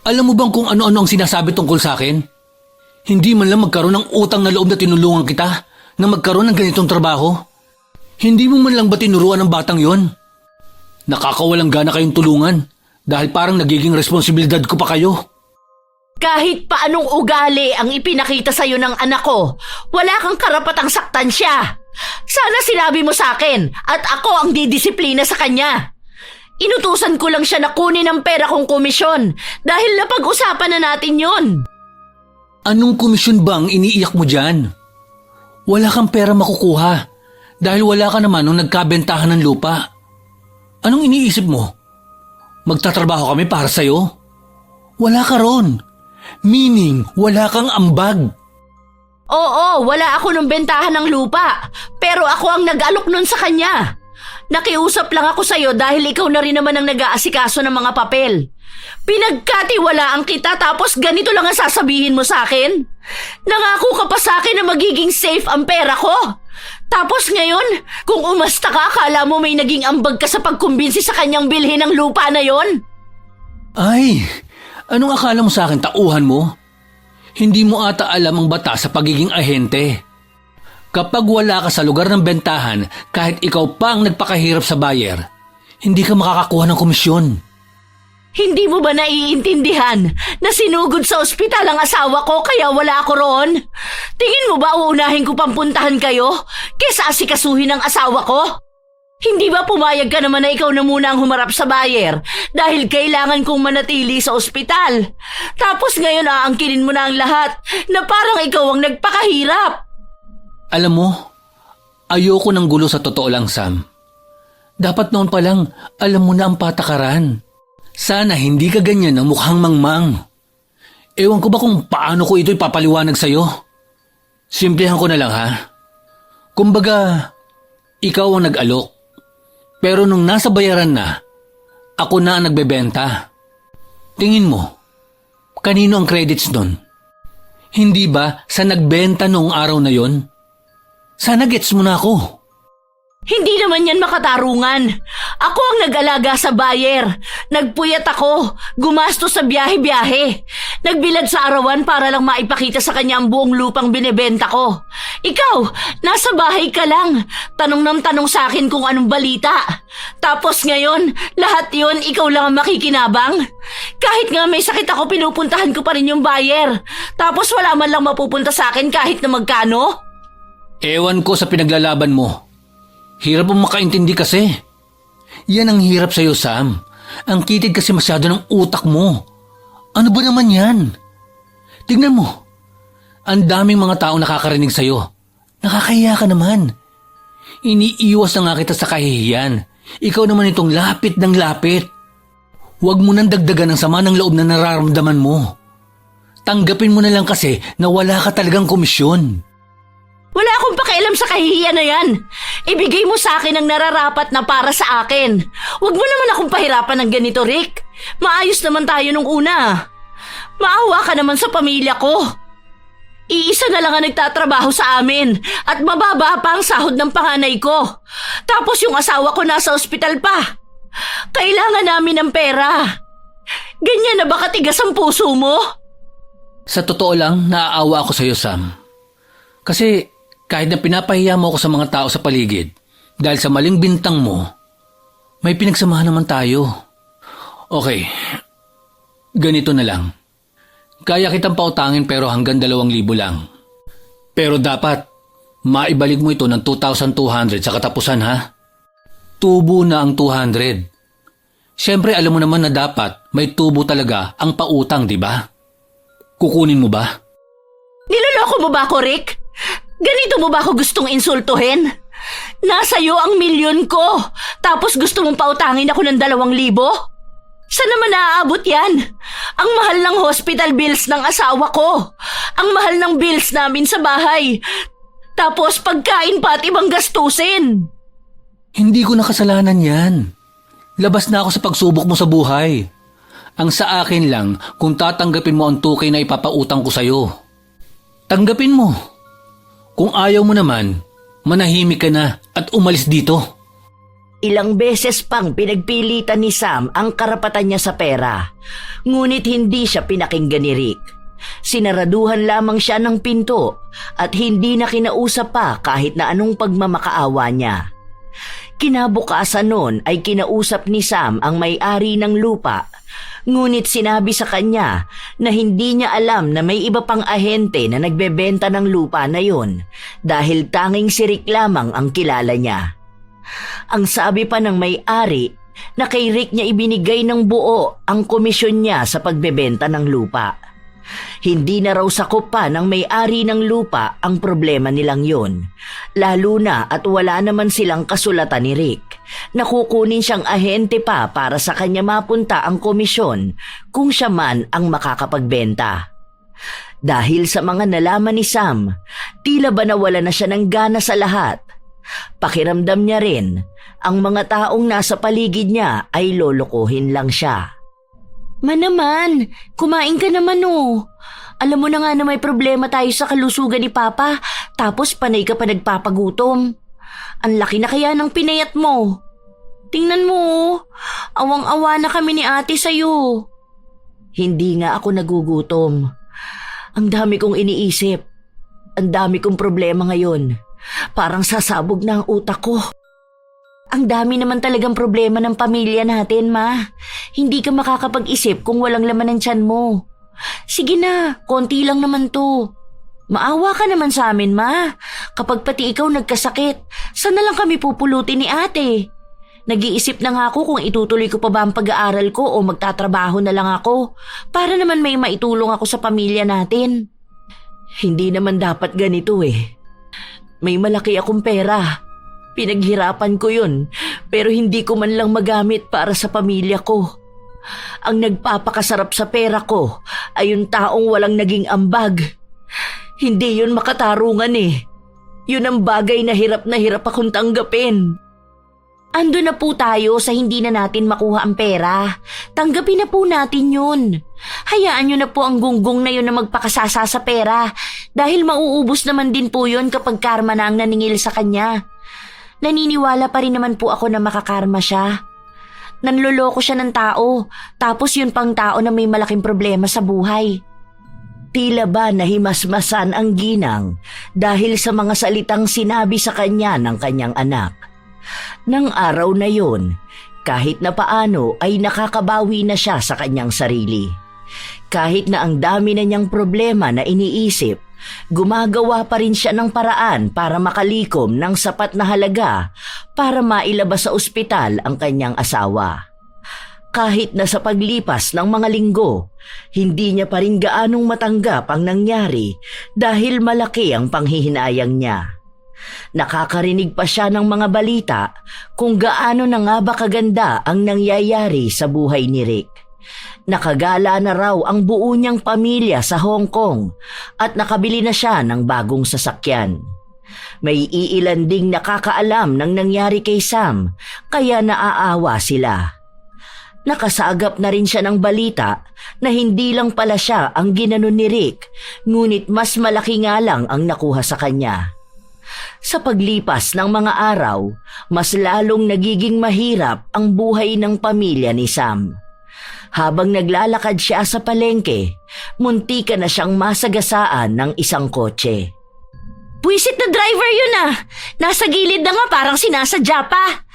Alam mo bang kung ano-ano ang sinasabi tungkol sa akin? Hindi man lang magkaroon ng utang na loob na tinulungan kita na magkaroon ng ganitong trabaho. Hindi mo man lang ba tinuruan ng batang yon? Nakakawalang gana kayong tulungan dahil parang nagiging responsibilidad ko pa kayo. Kahit paanong ugali ang ipinakita sa'yo ng anak ko, wala kang karapatang saktan siya. Sana sinabi mo sa akin at ako ang didisiplina sa kanya. Inutusan ko lang siya na kunin ang pera kong komisyon dahil napag-usapan na natin yon. Anong komisyon ba ang iniiyak mo dyan? Wala kang pera makukuha dahil wala ka naman nung nagkabentahan ng lupa. Anong iniisip mo? Magtatrabaho kami para sa'yo? Wala ka ron. Meaning, wala kang ambag. Oo, wala ako nung bentahan ng lupa. Pero ako ang nag-alok nun sa kanya. Nakiusap lang ako sa'yo dahil ikaw na rin naman ang nag-aasikaso ng mga papel. Pinagkatiwalaan kita tapos ganito lang ang sasabihin mo sa akin? Nangako ka pa sa akin na magiging safe ang pera ko. Tapos ngayon, kung umasta ka, akala mo may naging ambag ka sa pagkumbinsi sa kanyang bilhin ng lupa na yon? Ay, anong akala mo sa akin, tauhan mo? Hindi mo ata alam ang batas sa pagiging ahente. Kapag wala ka sa lugar ng bentahan, kahit ikaw pa ang nagpakahirap sa buyer, hindi ka makakakuha ng komisyon. Hindi mo ba naiintindihan na sinugod sa ospital ang asawa ko kaya wala ako roon? Tingin mo ba uunahin ko pampuntahan kayo kesa asikasuhin ang asawa ko? Hindi ba pumayag ka naman na ikaw na muna ang humarap sa buyer dahil kailangan kong manatili sa ospital? Tapos ngayon aangkinin mo na ang lahat na parang ikaw ang nagpakahirap. Alam mo, ayoko ng gulo sa totoo lang, Sam. Dapat noon pa lang, alam mo na ang patakaran. Sana hindi ka ganyan ng mukhang mangmang. Ewan ko ba kung paano ko ito ipapaliwanag sa'yo? Simplihan ko na lang ha. Kumbaga, ikaw ang nag-alok. Pero nung nasa bayaran na, ako na ang nagbebenta. Tingin mo, kanino ang credits nun? Hindi ba sa nagbenta noong araw na yon? Sana gets mo na ako. Hindi naman yan makatarungan. Ako ang nag-alaga sa buyer. Nagpuyat ako, gumastos sa biyahe-biyahe. Nagbilad sa arawan para lang maipakita sa kanya ang buong lupang binebenta ko. Ikaw, nasa bahay ka lang. Tanong ng tanong sa akin kung anong balita. Tapos ngayon, lahat yon ikaw lang ang makikinabang. Kahit nga may sakit ako, pinupuntahan ko pa rin yung buyer. Tapos wala man lang mapupunta sa akin kahit na magkano. Ewan ko sa pinaglalaban mo. Hirap mong makaintindi kasi. Yan ang hirap sa'yo, Sam. Ang kitid kasi masyado ng utak mo. Ano ba naman yan? Tignan mo. Ang daming mga taong nakakarinig sa'yo. Nakakahiya ka naman. Iniiwas na nga kita sa kahihiyan. Ikaw naman itong lapit ng lapit. Huwag mo nang dagdagan ng sama ng loob na nararamdaman mo. Tanggapin mo na lang kasi na wala ka talagang komisyon. Wala akong pakialam sa kahihiyan na yan. Ibigay mo sa akin ang nararapat na para sa akin. Huwag mo naman akong pahirapan ng ganito, Rick. Maayos naman tayo nung una. Maawa ka naman sa pamilya ko. Iisa na lang ang nagtatrabaho sa amin at mababa pa ang sahod ng panganay ko. Tapos yung asawa ko nasa ospital pa. Kailangan namin ng pera. Ganyan na ba katigas ang puso mo? Sa totoo lang, naaawa ako sa iyo, Sam. Kasi kahit na pinapahiya mo ako sa mga tao sa paligid, dahil sa maling bintang mo, may pinagsamahan naman tayo. Okay, ganito na lang. Kaya kitang pautangin pero hanggang 2,000 lang. Pero dapat, maibalik mo ito ng 2,200 sa katapusan, ha? Tubo na ang 200. Siyempre alam mo naman na dapat may tubo talaga ang pautang, di ba? Kukunin mo ba? Niloloko mo ba ako, Rick? Ganito mo ba ako gustong insultuhin? Nasa iyo ang milyon ko, tapos gusto mong pautangin ako ng 2,000? Saan naman naaabot yan? Ang mahal ng hospital bills ng asawa ko. Ang mahal ng bills namin sa bahay. Tapos pagkain pa at ibang gastusin. Hindi ko nakasalanan yan. Labas na ako sa pagsubok mo sa buhay. Ang sa akin lang kung tatanggapin mo ang tukay na ipapautang ko sa'yo. Tanggapin mo. Kung ayaw mo naman, manahimik ka na at umalis dito. Ilang beses pang pinagpilitan ni Sam ang karapatan niya sa pera, ngunit hindi siya pinakinggan ni Rick. Sinaraduhan lamang siya ng pinto at hindi na kinausap pa kahit na anong pagmamakaawa niya. Kinabukasan noon ay kinausap ni Sam ang may-ari ng lupa, ngunit sinabi sa kanya na hindi niya alam na may iba pang ahente na nagbebenta ng lupa na yun dahil tanging si Rick lamang ang kilala niya. Ang sabi pa ng may-ari na kay Rick niya ibinigay ng buo ang komisyon niya sa pagbebenta ng lupa. Hindi na raw sakop pa ng may-ari ng lupa ang problema nilang yun, lalo na at wala naman silang kasulatan ni Rick na kukunin siyang ahente pa para sa kanya mapunta ang komisyon kung siya man ang makakapagbenta. Dahil sa mga nalaman ni Sam, tila ba nawala na siya ng gana sa lahat. Pakiramdam niya rin, ang mga taong nasa paligid niya ay lolokohin lang siya. Naman, kumain ka naman oh. Alam mo na nga na may problema tayo sa kalusugan ni Papa, tapos panay ka pa nagpapagutom. Ang laki na kaya ng pinayat mo. Tingnan mo oh, awang-awa na kami ni ate sa'yo. Hindi nga ako nagugutom. Ang dami kong iniisip. Ang dami kong problema ngayon. Parang sasabog na ang utak ko. Ang dami naman talagang problema ng pamilya natin, Ma. Hindi ka makakapag-isip kung walang laman ng tiyan mo. Sige na, konti lang naman to. Maawa ka naman sa amin, Ma. Kapag pati ikaw nagkasakit, saan na lang kami pupulutin ni ate? Nag-iisip na nga ako kung itutuloy ko pa ba ang pag-aaral ko o magtatrabaho na lang ako para naman may maitulong ako sa pamilya natin. Hindi naman dapat ganito eh. May malaki akong pera. Pinaghirapan ko yun, pero hindi ko man lang magamit para sa pamilya ko. Ang nagpapakasarap sa pera ko ay yung taong walang naging ambag. Hindi yun makatarungan eh. Yun ang bagay na hirap akong tanggapin. Ando na po tayo sa hindi na natin makuha ang pera. Tanggapin na po natin yun. Hayaan nyo na po ang gunggong na yun na magpakasasa sa pera dahil mauubos naman din po yun kapag karma na ang naningil sa kanya. Naniniwala pa rin naman po ako na makakarma siya. Nanloloko siya ng tao, tapos yun pang tao na may malaking problema sa buhay. Tila ba nahimasmasan ang ginang dahil sa mga salitang sinabi sa kanya ng kanyang anak. Nang araw na yon, kahit na paano ay nakakabawi na siya sa kanyang sarili. Kahit na ang dami na niyang problema na iniisip Gumagawa pa rin siya ng paraan para makalikom ng sapat na halaga para mailabas sa ospital ang kanyang asawa. Kahit na sa paglipas ng mga linggo, hindi niya pa rin gaanong matanggap ang nangyari dahil malaki ang panghihinayang niya. Nakakarinig pa siya ng mga balita kung gaano na nga ba kaganda ang nangyayari sa buhay ni Rick. Nakagala na raw ang buo niyang pamilya sa Hong Kong at nakabili na siya ng bagong sasakyan. May iilan ding nakakaalam ng nangyari kay Sam kaya naaawa sila. Nakasagap na rin siya ng balita na hindi lang pala siya ang ginanon ni Rick, ngunit mas malaki nga lang ang nakuha sa kanya. Sa paglipas ng mga araw, mas lalong nagiging mahirap ang buhay ng pamilya ni Sam. Habang naglalakad siya sa palengke, muntika na siyang masagasaan ng isang kotse. Buwisit na driver yun ah! Nasa gilid na nga parang sinasadya pa!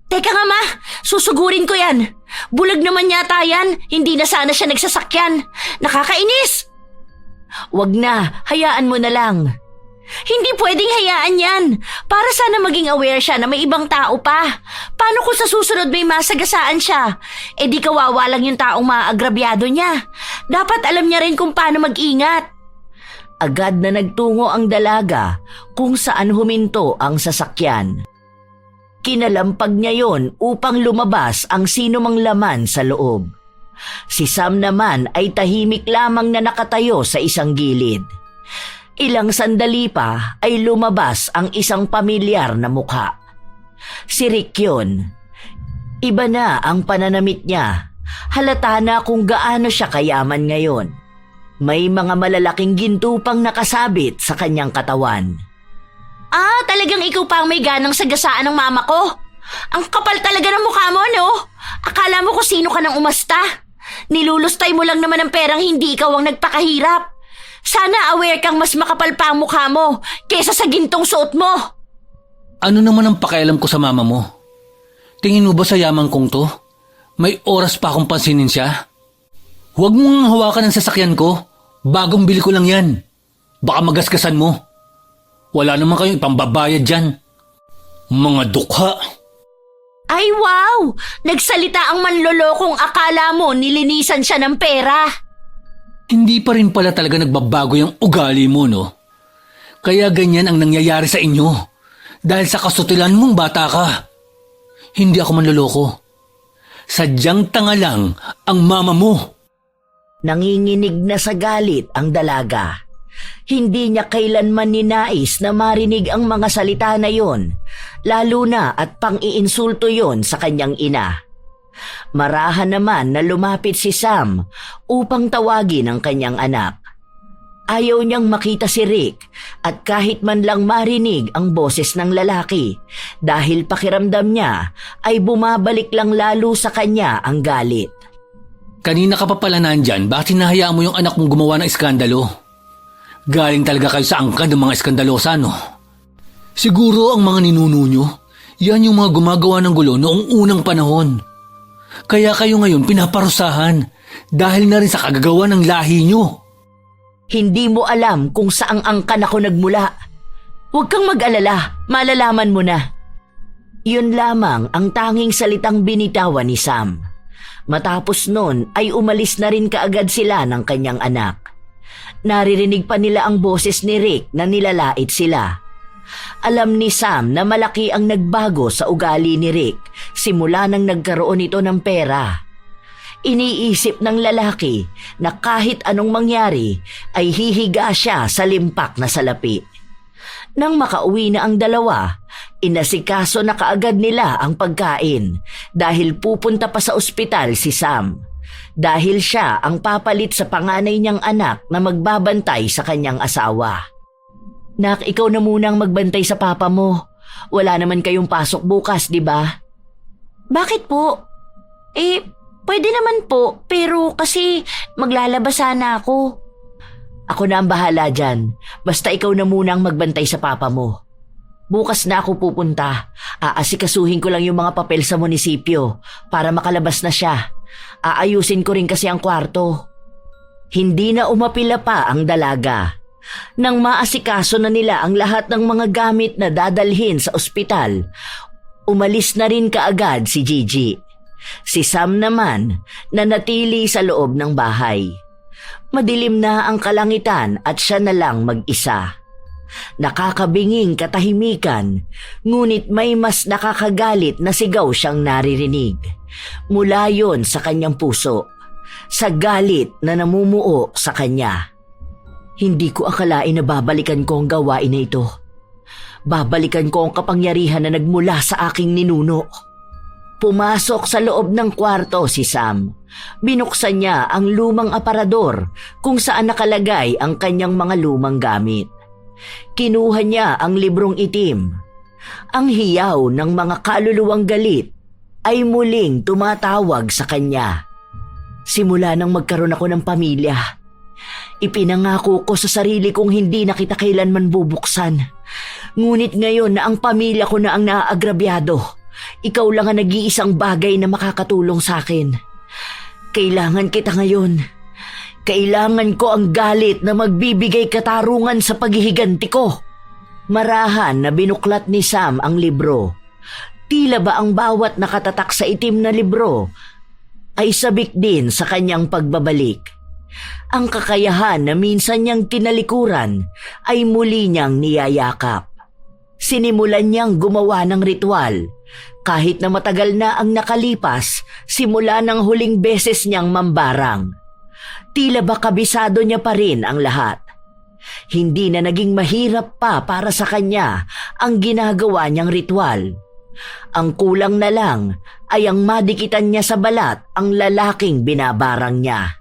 Teka nga ma, susugurin ko yan! Bulag naman yata yan, hindi na sana siya nagsasakyan! Nakakainis! Wag na, hayaan mo na lang. Hindi pwedeng hayaan yan. Para sana maging aware siya na may ibang tao pa. Paano kung sa susunod may masagasaan siya? Eh di kawawa lang yung taong maagrabyado niya. Dapat alam niya rin kung paano mag-ingat. Agad na nagtungo ang dalaga kung saan huminto ang sasakyan. Kinalampag niya yon upang lumabas ang sinumang laman sa loob. Si Sam naman ay tahimik lamang na nakatayo sa isang gilid. Ilang sandali pa ay lumabas ang isang pamilyar na mukha. Si Rick yun. Iba na ang pananamit niya. Halata na kung gaano siya kayaman ngayon. May mga malalaking ginto pang nakasabit sa kanyang katawan. Ah, talagang ikaw pa ang may ganang sagasaan ng mama ko. Ang kapal talaga ng mukha mo, no? Akala mo kung sino ka nang umasta. Nilulustay mo lang naman ang perang hindi ikaw ang nagpakahirap. Sana aware kang mas makapal pa ang mukha mo kaysa sa gintong suot mo. Ano naman ang pakialam ko sa mama mo? Tingin mo ba sa yaman kong to? May oras pa akong pansinin siya? Huwag mong hawakan ang sasakyan ko. Bagong bili ko lang yan. Baka magasgasan mo. Wala naman kayong ipambabayad dyan. Mga dukha. Ay wow! Nagsalita ang manlolokong akala mo nilinisan siya ng pera. Hindi pa rin pala talaga nagbabago yung ugali mo, no? Kaya ganyan ang nangyayari sa inyo. Dahil sa kasutilan mong bata ka. Hindi ako manloloko. Sadyang tanga lang ang mama mo. Nanginginig na sa galit ang dalaga. Hindi niya kailanman ninais na marinig ang mga salita na yon, lalo na at pang-iinsulto yon sa kanyang ina. Marahan naman na lumapit si Sam upang tawagin ang kanyang anak. Ayaw niyang makita si Rick at kahit man lang marinig ang boses ng lalaki dahil pakiramdam niya ay bumabalik lang lalo sa kanya ang galit. Kanina ka pa pala nandyan, bakit hinahayaan mo yung anak mong gumawa ng iskandalo? Galing talaga kayo sa angkan ng mga iskandalosa, no? Siguro ang mga ninuno nyo, yan yung mga gumagawa ng gulo noong unang panahon. Kaya kayo ngayon pinaparusahan dahil na rin sa kagagawa ng lahi nyo. Hindi mo alam kung saang angkan ako nagmula. Huwag kang mag-alala, malalaman mo na. Yun lamang ang tanging salitang binitawan ni Sam. Matapos nun ay umalis na rin kaagad sila ng kanyang anak. Naririnig pa nila ang boses ni Rick na nilalait sila. Alam ni Sam na malaki ang nagbago sa ugali ni Rick simula nang nagkaroon ito ng pera. Iniisip ng lalaki na kahit anong mangyari ay hihiga siya sa limpak na salapi. Nang makauwi na ang dalawa, inasikaso na kaagad nila ang pagkain dahil pupunta pa sa ospital si Sam. Dahil siya ang papalit sa panganay niyang anak na magbabantay sa kanyang asawa. Nak, ikaw na munang magbantay sa papa mo. Wala naman kayong pasok bukas, di ba? Bakit po? Pwede naman po, pero kasi maglalabas sana ako. Ako na ang bahala dyan. Basta ikaw na munang magbantay sa papa mo. Bukas na ako pupunta. Aasikasuhin ko lang yung mga papel sa munisipyo para makalabas na siya. Aayusin ko rin kasi ang kwarto. Hindi na umapila pa ang dalaga. Nang maasikaso na nila ang lahat ng mga gamit na dadalhin sa ospital, umalis na rin kaagad si Gigi. Si Sam naman nanatili sa loob ng bahay. Madilim na ang kalangitan at siya na lang mag-isa. Nakakabinging katahimikan, ngunit may mas nakakagalit na sigaw siyang naririnig. Mula yon sa kanyang puso, sa galit na namumuo sa kanya. Hindi ko akalain na babalikan ko ang gawain na ito. Babalikan ko ang kapangyarihan na nagmula sa aking ninuno. Pumasok sa loob ng kwarto si Sam. Binuksan niya ang lumang aparador kung saan nakalagay ang kanyang mga lumang gamit. Kinuha niya ang librong itim. Ang hiyaw ng mga kaluluwang galit ay muling tumatawag sa kanya. Simula nang magkaroon ako ng pamilya, ipinangako ko sa sarili kong hindi na kita kailanman bubuksan. Ngunit ngayon na ang pamilya ko na ang naaagrabyado, ikaw lang ang nag-iisang bagay na makakatulong sa akin. Kailangan kita ngayon. Kailangan ko ang galit na magbibigay katarungan sa paghihiganti ko. Marahan na binuklat ni Sam ang libro. Tila ba ang bawat nakatatak sa itim na libro ay sabik din sa kanyang pagbabalik. Ang kakayahan na minsan niyang tinalikuran ay muli niyang niyayakap. Sinimulan niyang gumawa ng ritual. Kahit na matagal na ang nakalipas, simula ng huling beses niyang mambarang. Tila ba kabisado niya pa rin ang lahat. Hindi na naging mahirap pa para sa kanya ang ginagawa niyang ritual. Ang kulang na lang ay ang madikitan niya sa balat ang lalaking binabarang niya.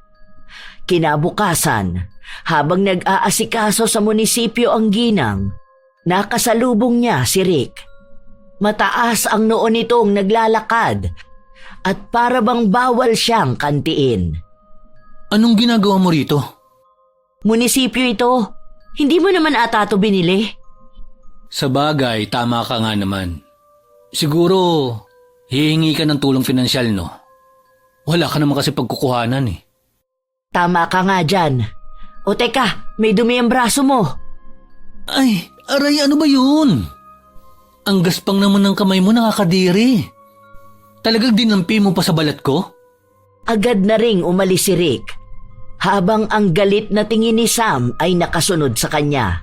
Kinabukasan, habang nag-aasikaso sa munisipyo ang ginang, nakasalubong niya si Rick. Mataas ang noo nitong naglalakad at para bang bawal siyang kantiin. Anong ginagawa mo rito? Munisipyo ito. Hindi mo naman ata ito binili. Sa bagay, tama ka nga naman. Siguro, hihingi ka ng tulong pinansyal, no? Wala ka naman kasi pagkukuhanan eh. Tama ka nga dyan. O teka, may dumi ang braso mo. Ay, aray, ano ba yun? Ang gaspang naman ng kamay mo, nakakadiri. Talagang dinampi mo pa sa balat ko? Agad na ring umalis si Rick, habang ang galit na tingin ni Sam ay nakasunod sa kanya.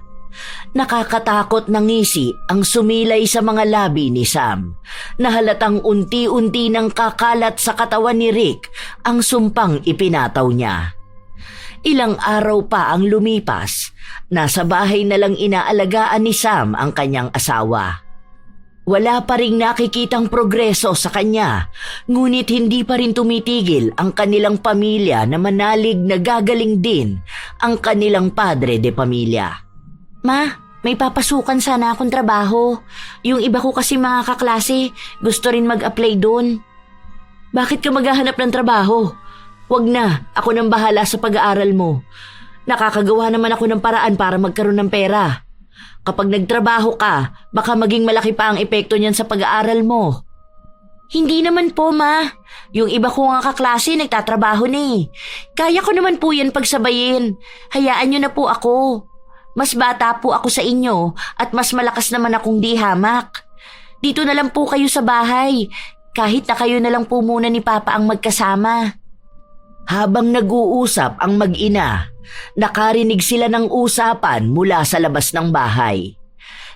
Nakakatakot na ngisi ang sumilay sa mga labi ni Sam, na halatang unti-unti nang kakalat sa katawan ni Rick ang sumpang ipinataw niya. Ilang araw pa ang lumipas, nasa bahay na lang inaalagaan ni Sam ang kanyang asawa. Wala pa ring nakikitang progreso sa kanya, ngunit hindi pa rin tumitigil ang kanilang pamilya na manalig na gagaling din ang kanilang padre de pamilya. Ma, may papasukan sana akong trabaho. Yung iba ko kasi mga kaklase, gusto rin mag-apply doon. Bakit ka maghahanap ng trabaho? Wag na, ako nang bahala sa pag-aaral mo. Nakakagawa naman ako ng paraan para magkaroon ng pera. Kapag nagtrabaho ka, baka maging malaki pa ang epekto niyan sa pag-aaral mo. Hindi naman po, Ma. Yung iba ko nga kaklase nagtatrabaho na eh. Kaya ko naman po yan pagsabayin. Hayaan niyo na po ako. Mas bata po ako sa inyo at mas malakas naman akong di hamak. Dito na lang po kayo sa bahay. Kahit na kayo na lang po muna ni Papa ang magkasama. Habang nag-uusap ang mag-ina, nakarinig sila ng usapan mula sa labas ng bahay.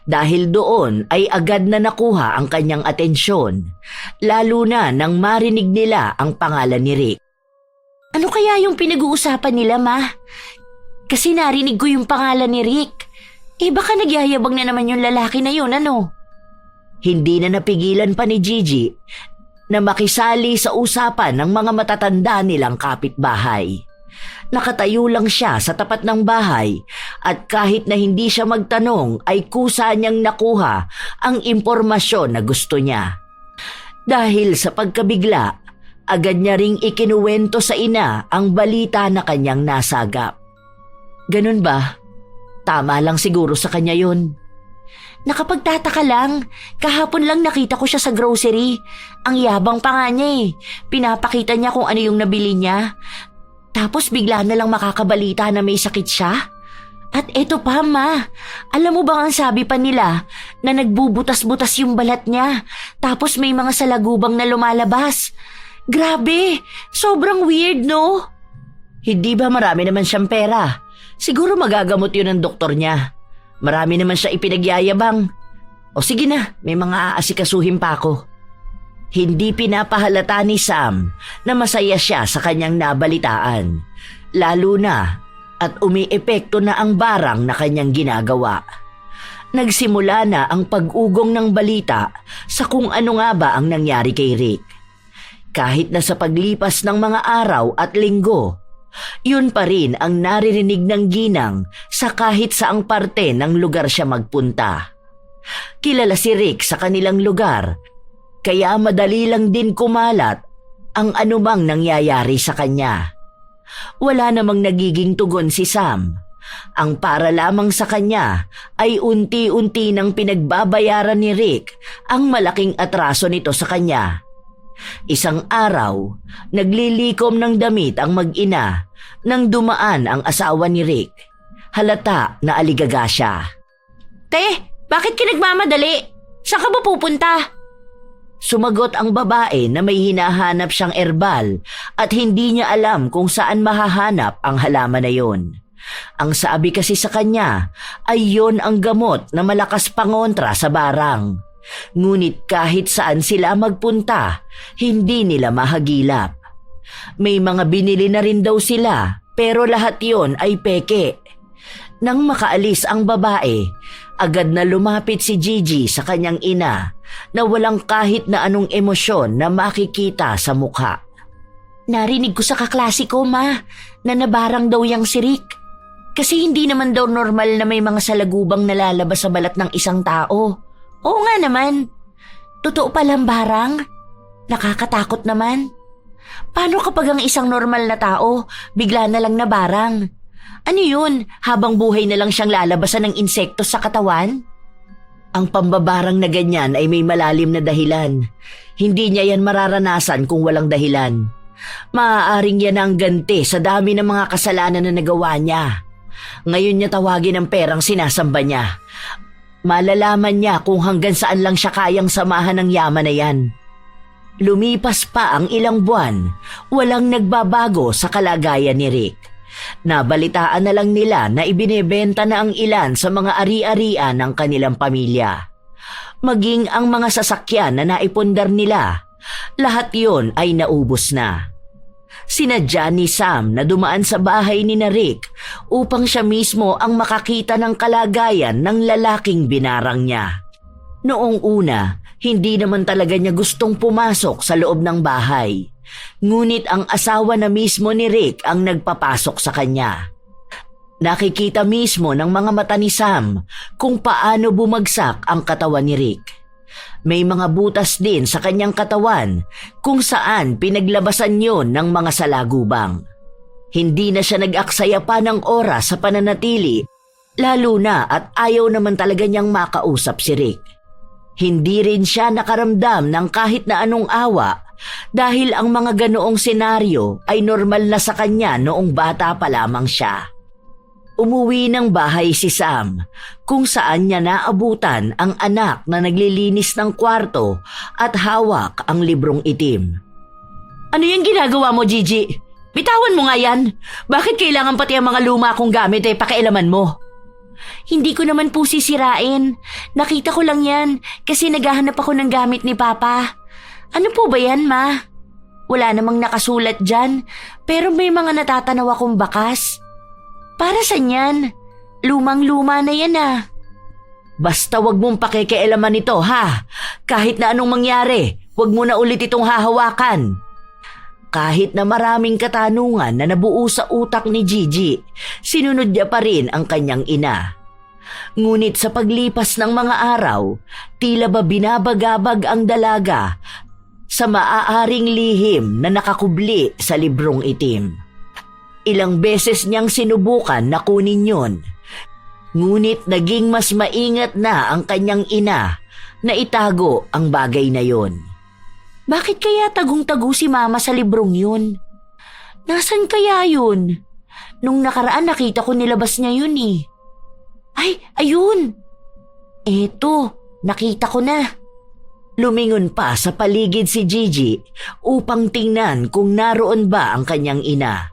Dahil doon ay agad na nakuha ang kanyang atensyon, lalo na nang marinig nila ang pangalan ni Rick. Ano kaya yung pinag-uusapan nila, Ma? Kasi narinig ko yung pangalan ni Rick. Baka nagyayabang na naman yung lalaki na yun, ano? Hindi na napigilan pa ni Gigi na makisali sa usapan ng mga matatanda nilang kapitbahay. Nakatayo lang siya sa tapat ng bahay at kahit na hindi siya magtanong ay kusa niyang nakuha ang impormasyon na gusto niya. Dahil sa pagkabigla, agad niya ring ikinuwento sa ina ang balita na kanyang nasagap. Ganun ba? Tama lang siguro sa kanya yun. Nakapagtataka lang. Kahapon lang nakita ko siya sa grocery. Ang yabang pa nga niya eh. Pinapakita niya kung ano yung nabili niya. Tapos bigla na lang makakabalita na may sakit siya. At eto pa, Ma. Alam mo bang ang sabi pa nila na nagbubutas-butas yung balat niya tapos may mga salagubang na lumalabas? Grabe! Sobrang weird, no? Hindi ba marami naman siyang pera? Siguro magagamot yun ng doktor niya. Marami naman siya ipinagyayabang. O sige na, may mga aasikasuhin pa ako. Hindi pinapahalata ni Sam na masaya siya sa kanyang nabalitaan. Lalo na at umiepekto na ang barang na kanyang ginagawa. Nagsimula na ang pag-ugong ng balita sa kung ano nga ba ang nangyari kay Rick. Kahit na sa paglipas ng mga araw at linggo, yun pa rin ang naririnig ng ginang sa kahit saang parte ng lugar siya magpunta. Kilala si Rick sa kanilang lugar, kaya madali lang din kumalat ang anumang nangyayari sa kanya. Wala namang nagiging tugon si Sam. Ang para lamang sa kanya ay unti-unti nang pinagbabayaran ni Rick ang malaking atraso nito sa kanya. Isang araw, naglilikom ng damit ang mag-ina nang dumaan ang asawa ni Rick. Halata na aligaga siya. Te, bakit ka nagmamadali? Saan ka ba pupunta? Sumagot ang babae na may hinahanap siyang erbal at hindi niya alam kung saan mahahanap ang halaman na yon. Ang sabi kasi sa kanya ay yon ang gamot na malakas pangontra sa barang. Ngunit kahit saan sila magpunta, hindi nila mahagilap. May mga binili na rin daw sila, pero lahat yon ay peke. Nang makaalis ang babae, agad na lumapit si Gigi sa kanyang ina na walang kahit na anong emosyon na makikita sa mukha. Narinig ko sa kaklase ko, Ma, na nabarang daw yang si Rick. Kasi hindi naman daw normal na may mga salagubang nalalabas sa balat ng isang tao. Oo nga naman. Totoo palang barang? Nakakatakot naman. Paano kapag ang isang normal na tao bigla na lang nabarang? Ano yun? Habang buhay na lang siyang lalabasan ng insekto sa katawan? Ang pambabarang na ganyan ay may malalim na dahilan. Hindi niya yan mararanasan kung walang dahilan. Maaaring yan ang ganti sa dami ng mga kasalanan na nagawa niya. Ngayon niya tawagin ang perang sinasamba niya. Malalaman niya kung hanggang saan lang siya kayang samahan ng yaman na yan. Lumipas pa ang ilang buwan, walang nagbabago sa kalagayan ni Rick. Nabalitaan na lang nila na ibinebenta na ang ilan sa mga ari-arian ng kanilang pamilya. Maging ang mga sasakyan na naipundar nila, lahat yon ay naubos na. Sinadya ni Sam na dumaan sa bahay ni Rick upang siya mismo ang makakita ng kalagayan ng lalaking binarang niya. Noong una, hindi naman talaga niya gustong pumasok sa loob ng bahay. Ngunit ang asawa na mismo ni Rick ang nagpapasok sa kanya. Nakikita mismo ng mga mata ni Sam kung paano bumagsak ang katawan ni Rick. May mga butas din sa kanyang katawan kung saan pinaglabasan yon ng mga salagubang. Hindi na siya nag-aksaya pa ng oras sa pananatili, lalo na at ayaw naman talaga niyang makausap si Rick. Hindi rin siya nakaramdam ng kahit na anong awa dahil ang mga ganoong senaryo ay normal na sa kanya noong bata pa lamang siya. Umuwi ng bahay si Sam kung saan niya naabutan ang anak na naglilinis ng kwarto at hawak ang librong itim. Ano yung ginagawa mo, Gigi? Bitawan mo nga yan. Bakit kailangan pati ang mga luma kong gamit ay pakialaman mo? Hindi ko naman po sisirain. Nakita ko lang yan kasi naghahanap ako ng gamit ni Papa. Ano po ba yan, Ma? Wala namang nakasulat dyan, pero may mga natatanaw akong bakas. Para saan yan? Lumang-luma na yan ah. Basta wag mong pakikialaman ito, ha? Kahit na anong mangyari, wag mo na ulit itong hahawakan. Kahit na maraming katanungan na nabuo sa utak ni Gigi, sinunod niya pa rin ang kanyang ina. Ngunit sa paglipas ng mga araw, tila ba binabagabag ang dalaga sa maaaring lihim na nakakubli sa librong itim. Ilang beses niyang sinubukan na kunin yon, ngunit naging mas maingat na ang kanyang ina na itago ang bagay na yon. Bakit kaya tagong-tago si Mama sa librong yun? Nasaan kaya yun? Nung nakaraan nakita ko nilabas niya yun eh. Ay, ayun! Eto, nakita ko na. Lumingon pa sa paligid si Gigi upang tingnan kung naroon ba ang kanyang ina.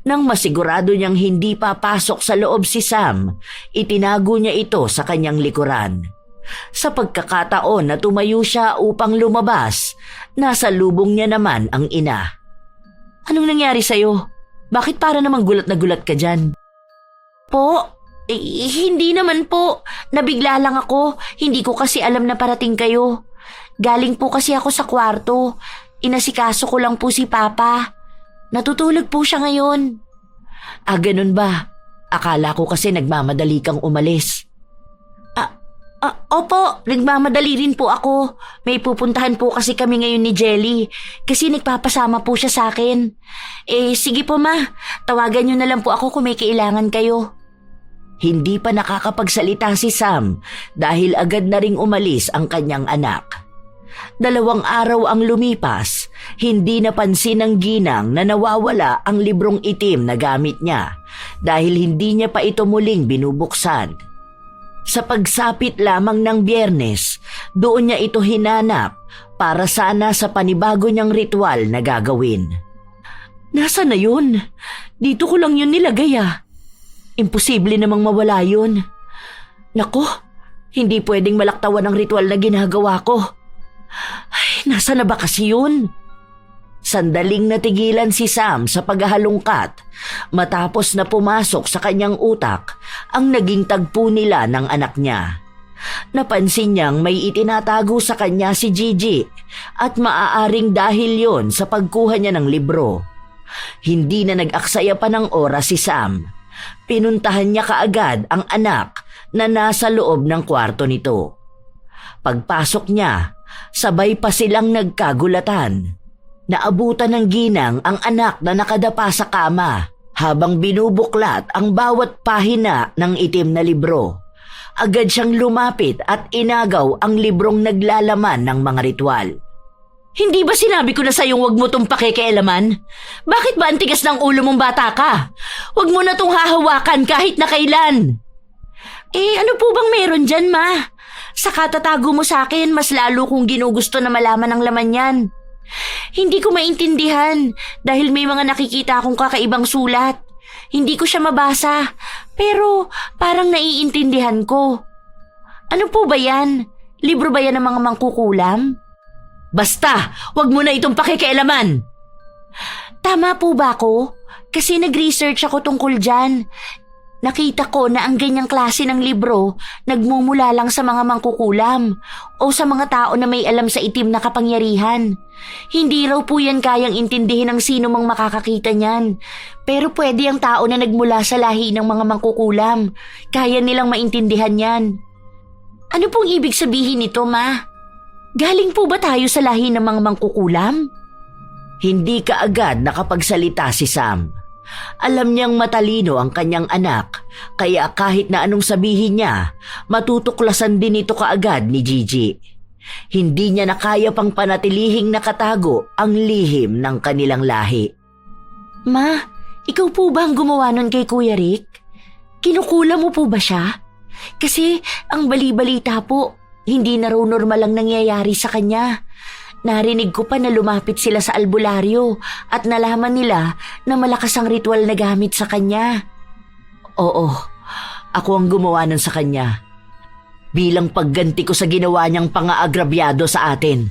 Nang masigurado niyang hindi papasok sa loob si Sam, itinago niya ito sa kanyang likuran. Sa pagkakataon na tumayo siya upang lumabas, nasa lubong niya naman ang ina. Anong nangyari sa'yo? Bakit para namang gulat na gulat ka dyan? Po, hindi naman po. Nabigla lang ako. Hindi ko kasi alam na parating kayo. Galing po kasi ako sa kwarto. Inasikaso ko lang po si Papa. Natutulog po siya ngayon. Ganun ba? Akala ko kasi nagmamadali kang umalis. Opo, nagmamadali rin po ako. May pupuntahan po kasi kami ngayon ni Jelly. Kasi nagpapasama po siya sa akin. Sige po ma. Tawagan niyo na lang po ako kung may kailangan kayo. Hindi pa nakakapagsalita si Sam dahil agad na ring umalis ang kanyang anak. 2 araw ang lumipas, hindi napansin ng ginang na nawawala ang librong itim na gamit niya dahil hindi niya pa ito muling binubuksan. Sa pagsapit lamang ng Biyernes, doon niya ito hinanap para sana sa panibago niyang ritual na gagawin. Nasaan na yun? Dito ko lang yun nilagay ah. Imposible namang mawala yun. Nako, hindi pwedeng malaktawan ang ritual na ginagawa ko. Ay, nasa na ba kasi yun? Sandaling natigilan si Sam sa paghahalungkat matapos na pumasok sa kanyang utak ang naging tagpo nila ng anak niya. Napansin niyang may itinatago sa kanya si Gigi at maaaring dahil yon sa pagkuha niya ng libro. Hindi na nag-aksaya pa ng oras si Sam. Pinuntahan niya kaagad ang anak na nasa loob ng kwarto nito. Pagpasok niya, sabay pa silang nagkagulatan. Naabutan ng ginang ang anak na nakadapa sa kama habang binubuklat ang bawat pahina ng itim na libro. Agad siyang lumapit at inagaw ang librong naglalaman ng mga ritual. Hindi ba sinabi ko na sa'yong huwag mo tong pakikialaman? Bakit ba ang tigas ng ulo mong bata ka? Huwag mo na tong hahawakan kahit na kailan. Ano po bang meron dyan, ma? Sa katatago mo sa akin, mas lalo kong ginugusto na malaman ang laman yan. Hindi ko maintindihan dahil may mga nakikita akong kakaibang sulat. Hindi ko siya mabasa, pero parang naiintindihan ko. Ano po ba yan? Libro ba yan ng mga mangkukulam? Basta, wag mo na itong pakikialaman! Tama po ba ako? Kasi nag-research ako tungkol dyan. Nakita ko na ang ganyang klase ng libro nagmumula lang sa mga mangkukulam o sa mga tao na may alam sa itim na kapangyarihan. Hindi raw po yan kayang intindihin ng sino mang makakakita niyan. Pero pwede ang tao na nagmula sa lahi ng mga mangkukulam. Kaya nilang maintindihan yan. Ano pong ibig sabihin nito, ma? Galing po ba tayo sa lahi ng mga mangkukulam? Hindi kaagad nakapagsalita si Sam. Alam niyang matalino ang kanyang anak, kaya kahit na anong sabihin niya, matutuklasan din ito kaagad ni Gigi. Hindi niya na kaya pang panatilihing nakatago ang lihim ng kanilang lahi. Ma, ikaw po ba ang gumawa nun kay Kuya Rick? Kinukula mo po ba siya? Kasi ang bali-balita po, hindi na raw normal ang nangyayari sa kanya. Narinig ko pa na lumapit sila sa albularyo at nalaman nila na malakas ang ritual na gamit sa kanya. Oo, ako ang gumawa nun sa kanya. Bilang pagganti ko sa ginawa niyang pang-aagrabyado sa atin.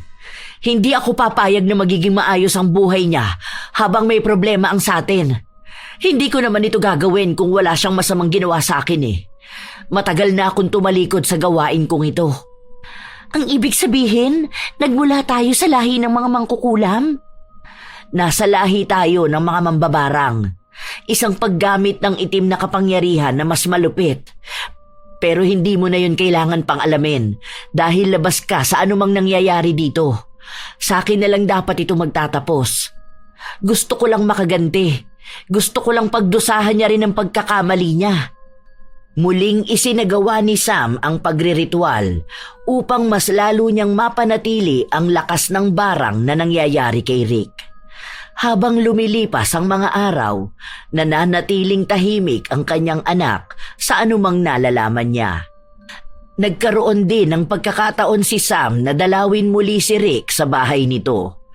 Hindi ako papayag na magiging maayos ang buhay niya habang may problema ang sa atin. Hindi ko naman ito gagawin kung wala siyang masamang ginawa sa akin eh. Matagal na akong tumalikod sa gawain kong ito. Ang ibig sabihin, nagmula tayo sa lahi ng mga mangkukulam? Nasa lahi tayo ng mga mambabarang. Isang paggamit ng itim na kapangyarihan na mas malupit. Pero hindi mo na yun kailangan pang alamin dahil labas ka sa anumang nangyayari dito. Sa akin na lang dapat ito magtatapos. Gusto ko lang makaganti. Gusto ko lang pagdusahan niya rin ang pagkakamali niya. Muling isinagawa ni Sam ang pagriritual upang mas lalo niyang mapanatili ang lakas ng barang na nangyayari kay Rick. Habang lumilipas ang mga araw, nananatiling tahimik ang kanyang anak sa anumang nalalaman niya. Nagkaroon din ng pagkakataon si Sam na dalawin muli si Rick sa bahay nito,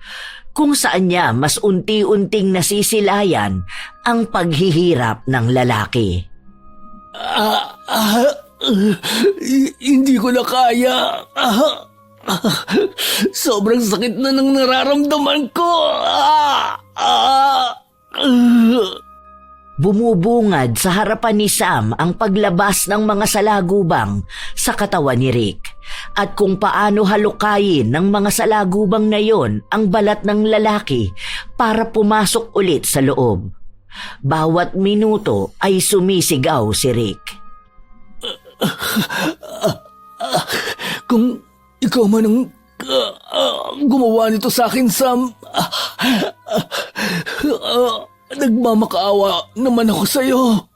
kung saan niya mas unti-unting nasisilayan ang paghihirap ng lalaki. Hindi ko na kaya. Sobrang sakit na ng nararamdaman ko. Bumubungad sa harapan ni Sam ang paglabas ng mga salagubang sa katawan ni Rick at kung paano halukayin ng mga salagubang na yon ang balat ng lalaki para pumasok ulit sa loob. Bawat minuto ay sumisigaw si Rick. Kung ikaw man ang gumawa nito sa akin, Sam, nagmamakaawa naman ako sa'yo.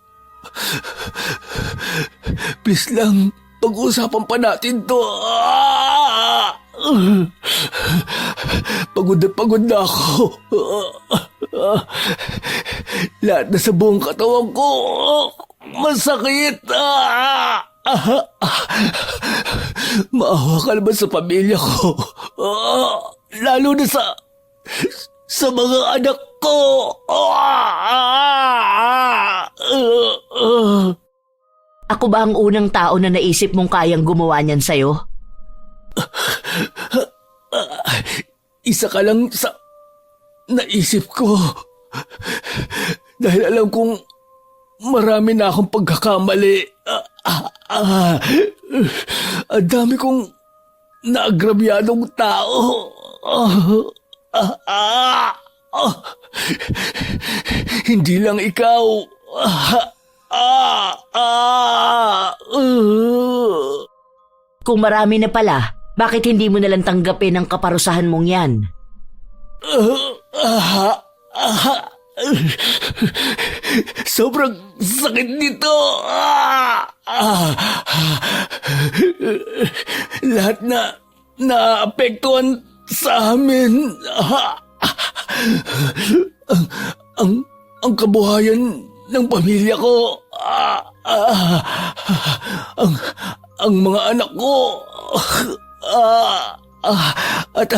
Please lang, pag-usapan pa natin to. Pagod na ako. Lahat na sa buong katawan ko masakit. Maawa ka naman sa pamilya ko. Lalo na sa mga anak ko. Ako ba ang unang tao na naisip mong kayang gumawa niyan sa'yo? Isa ka lang sa naisip ko. Dahil alam kong marami na akong pagkakamali. Ang dami kong naagrabyadong tao. Hindi lang ikaw. Kung marami na pala, bakit hindi mo nalang tanggapin ang kaparusahan mong yan? Sobrang sakit nito. Lahat na naapektuhan sa amin. Ang kabuhayan ng pamilya ko. Ang mga anak ko. At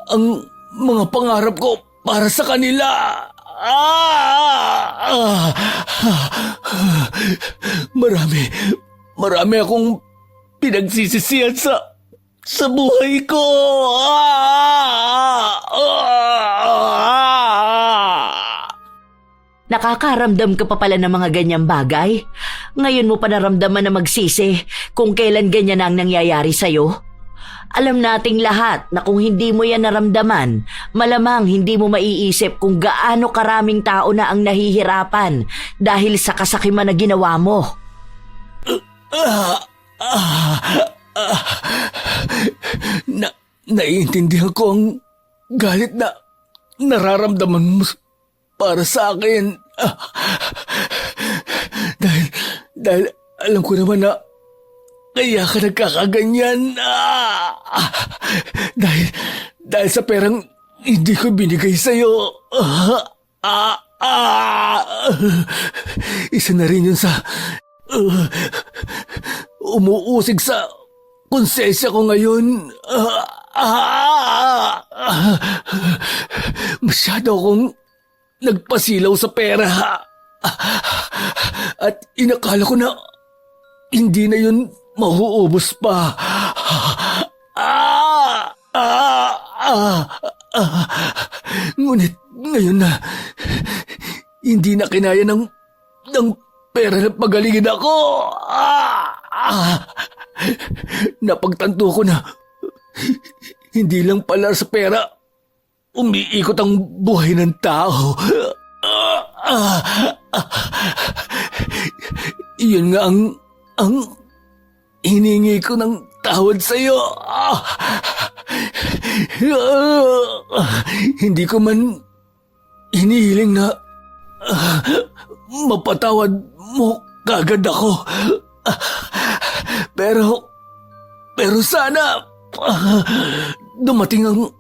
ang mga pangarap ko para sa kanila. Marami akong pinagsisisihan sa buhay ko. Nakakaramdam ka pa pala ng mga ganyang bagay? Ngayon mo pa naramdaman na magsisi kung kailan ganyan ang nangyayari sa'yo? Alam nating lahat na kung hindi mo yan naramdaman, malamang hindi mo maiisip kung gaano karaming tao na ang nahihirapan dahil sa kasakiman na ginawa mo. Naiintindihan ko ang galit na nararamdaman mo para sa akin. Dahil alam ko naman na kaya ka nagkakaganyan. Dahil sa perang hindi ko binigay sa'yo. Isa na rin yun sa umuusig sa konsensya ko ngayon. Masyado akong nagpasilaw sa pera. At inakala ko na hindi na yun mauubos pa. Ngunit ngayon na hindi na kinaya ng pera na pagalingin ako. Napagtanto ko na hindi lang pala sa pera umiikot ang buhay ng tao. Iyon nga ang hiningi ko ng tawad sa'yo. Hindi ko man hinihiling na mapatawad mo kagad ako. Pero sana dumating ang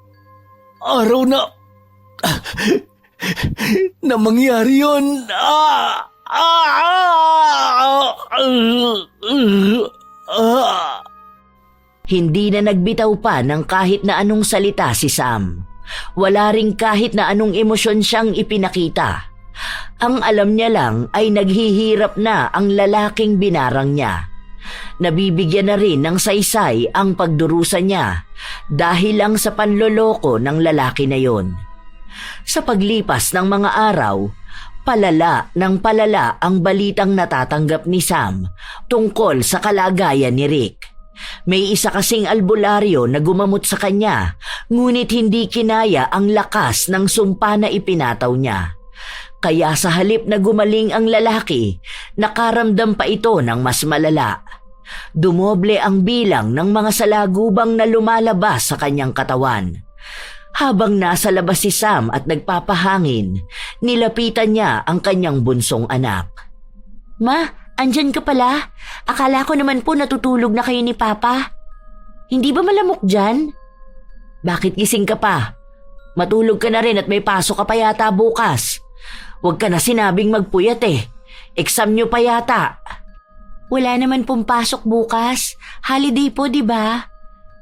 araw na na mangyari yun. Hindi na nagbitaw pa ng kahit na anong salita si Sam. Wala ring kahit na anong emosyon siyang ipinakita. Ang alam niya lang ay naghihirap na ang lalaking binarang niya. Nabibigyan na rin ng saysay ang pagdurusa niya dahil lang sa panloloko ng lalaki na yon. Sa paglipas ng mga araw, palala ng palala ang balitang natatanggap ni Sam tungkol sa kalagayan ni Rick. May isa kasing albularyo na gumamot sa kanya, ngunit hindi kinaya ang lakas ng sumpa na ipinataw niya. Kaya sa halip na gumaling ang lalaki, nakaramdam pa ito ng mas malala. Dumoble ang bilang ng mga salagubang na lumalabas sa kanyang katawan. Habang nasa labas si Sam at nagpapahangin, nilapitan niya ang kanyang bunsong anak. Ma, andyan ka pala? Akala ko naman po natutulog na kayo ni Papa. Hindi ba malamok dyan? Bakit gising ka pa? Matulog ka na rin at may pasok ka pa yata bukas. Huwag ka na sinabing magpuyat eh. Exam nyo pa yata. Wala naman pong pasok bukas. Holiday po, di ba?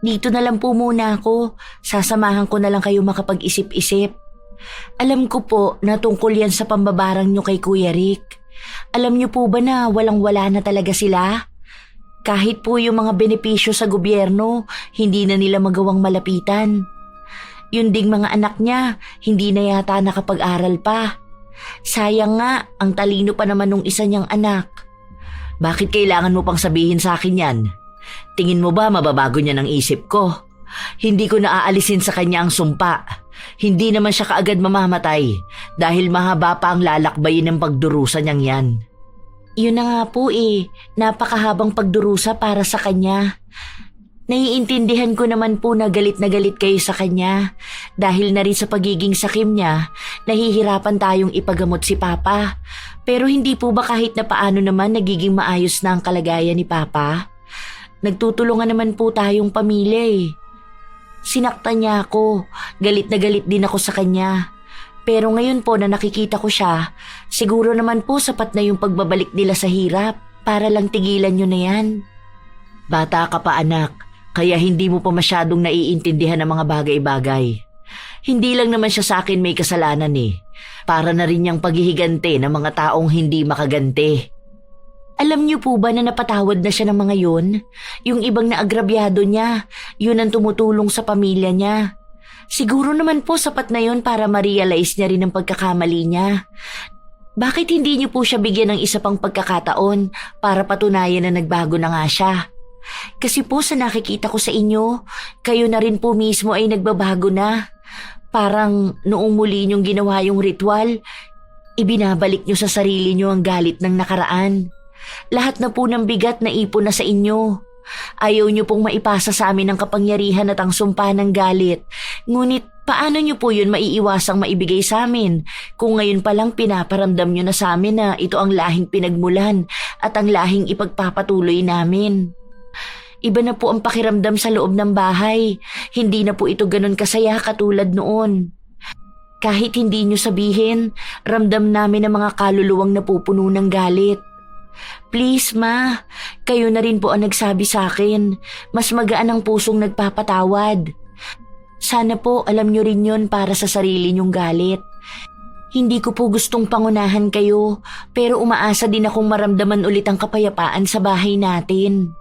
Dito na lang po muna ako. Sasamahan ko na lang kayo makapag-isip-isip. Alam ko po na tungkol yan sa pambabarang nyo kay Kuya Rick. Alam nyo po ba na walang-wala na talaga sila? Kahit po yung mga benepisyo sa gobyerno, hindi na nila magawang malapitan. Yun ding mga anak niya, hindi na yata nakapag-aral pa. Sayang nga, ang talino pa naman nung isa niyang anak. Bakit kailangan mo pang sabihin sa akin yan? Tingin mo ba mababago niya ng isip ko? Hindi ko naaalisin sa kanya ang sumpa. Hindi naman siya kaagad mamamatay dahil mahaba pa ang lalakbayin ng pagdurusa niyang yan. Yun na nga po napakahabang pagdurusa para sa kanya. Naiintindihan ko naman po na galit kayo sa kanya. Dahil na rin sa pagiging sakim niya, nahihirapan tayong ipagamot si Papa. Pero hindi po ba kahit na paano naman nagiging maayos na ang kalagayan ni Papa? Nagtutulungan naman po tayong pamilya. Sinaktan niya ako, galit na galit din ako sa kanya. Pero ngayon po na nakikita ko siya, siguro naman po sapat na yung pagbabalik nila sa hirap para lang tigilan nyo na yan. Bata ka pa anak, kaya hindi mo pa masyadong naiintindihan ang mga bagay-bagay. Hindi lang naman siya sa akin may kasalanan eh. Para na rin niyang paghihigante ng mga taong hindi makaganti. Alam niyo po ba na napatawad na siya ng mga yun? Yung ibang naagrabyado niya, yun ang tumutulong sa pamilya niya. Siguro naman po sapat na yun para ma-realize niya rin ang pagkakamali niya. Bakit hindi niyo po siya bigyan ng isa pang pagkakataon para patunayan na nagbago na nga siya? Kasi po sa nakikita ko sa inyo, kayo na rin po mismo ay nagbabago na. Parang noong muli niyong ginawa yung ritual, ibinabalik niyo sa sarili niyo ang galit ng nakaraan. Lahat na po ng bigat na ipon na sa inyo. Ayaw niyo pong maipasa sa amin ang kapangyarihan at ang sumpa ng galit. Ngunit paano niyo po yun maiiwasang maibigay sa amin kung ngayon pa lang pinaparamdam niyo na sa amin na ito ang lahing pinagmulan at ang lahing ipagpapatuloy namin? Iba na po ang pakiramdam sa loob ng bahay. Hindi na po ito ganun kasaya katulad noon. Kahit hindi niyo sabihin, ramdam namin ang mga kaluluwang napupuno ng galit. Please ma, kayo na rin po ang nagsabi sa akin. Mas magaan ang pusong nagpapatawad. Sana po alam niyo rin yun para sa sarili niyong galit. Hindi ko po gustong pangunahan kayo, pero umaasa din akong maramdaman ulit ang kapayapaan sa bahay natin.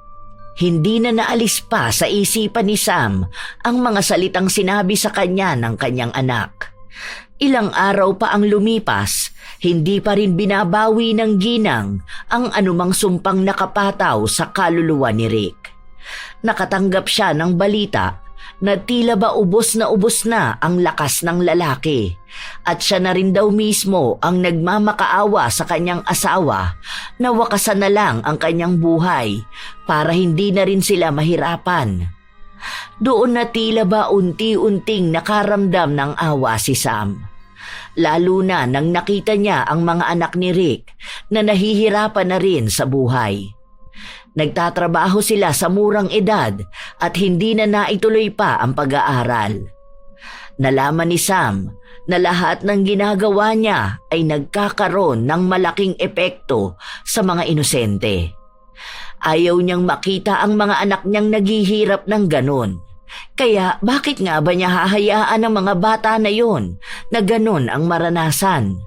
Hindi na naalis pa sa isipan ni Sam ang mga salitang sinabi sa kanya ng kanyang anak. Ilang araw pa ang lumipas, hindi pa rin binabawi ng ginang ang anumang sumpang nakapataw sa kaluluwa ni Rick. Nakatanggap siya ng balita na tila ba ubos na ang lakas ng lalaki at siya na rin daw mismo ang nagmamakaawa sa kanyang asawa na wakasan na lang ang kanyang buhay para hindi na rin sila mahirapan. Doon na tila ba unti-unting nakaramdam ng awa si Sam. Lalo na nang nakita niya ang mga anak ni Rick na nahihirapan na rin sa buhay. Nagtatrabaho sila sa murang edad at hindi na naituloy pa ang pag-aaral. Nalaman ni Sam na lahat ng ginagawa niya ay nagkakaroon ng malaking epekto sa mga inosente. Ayaw niyang makita ang mga anak niyang naghihirap ng ganon. Kaya bakit nga ba niya hahayaan ang mga bata na yon na ganon ang maranasan?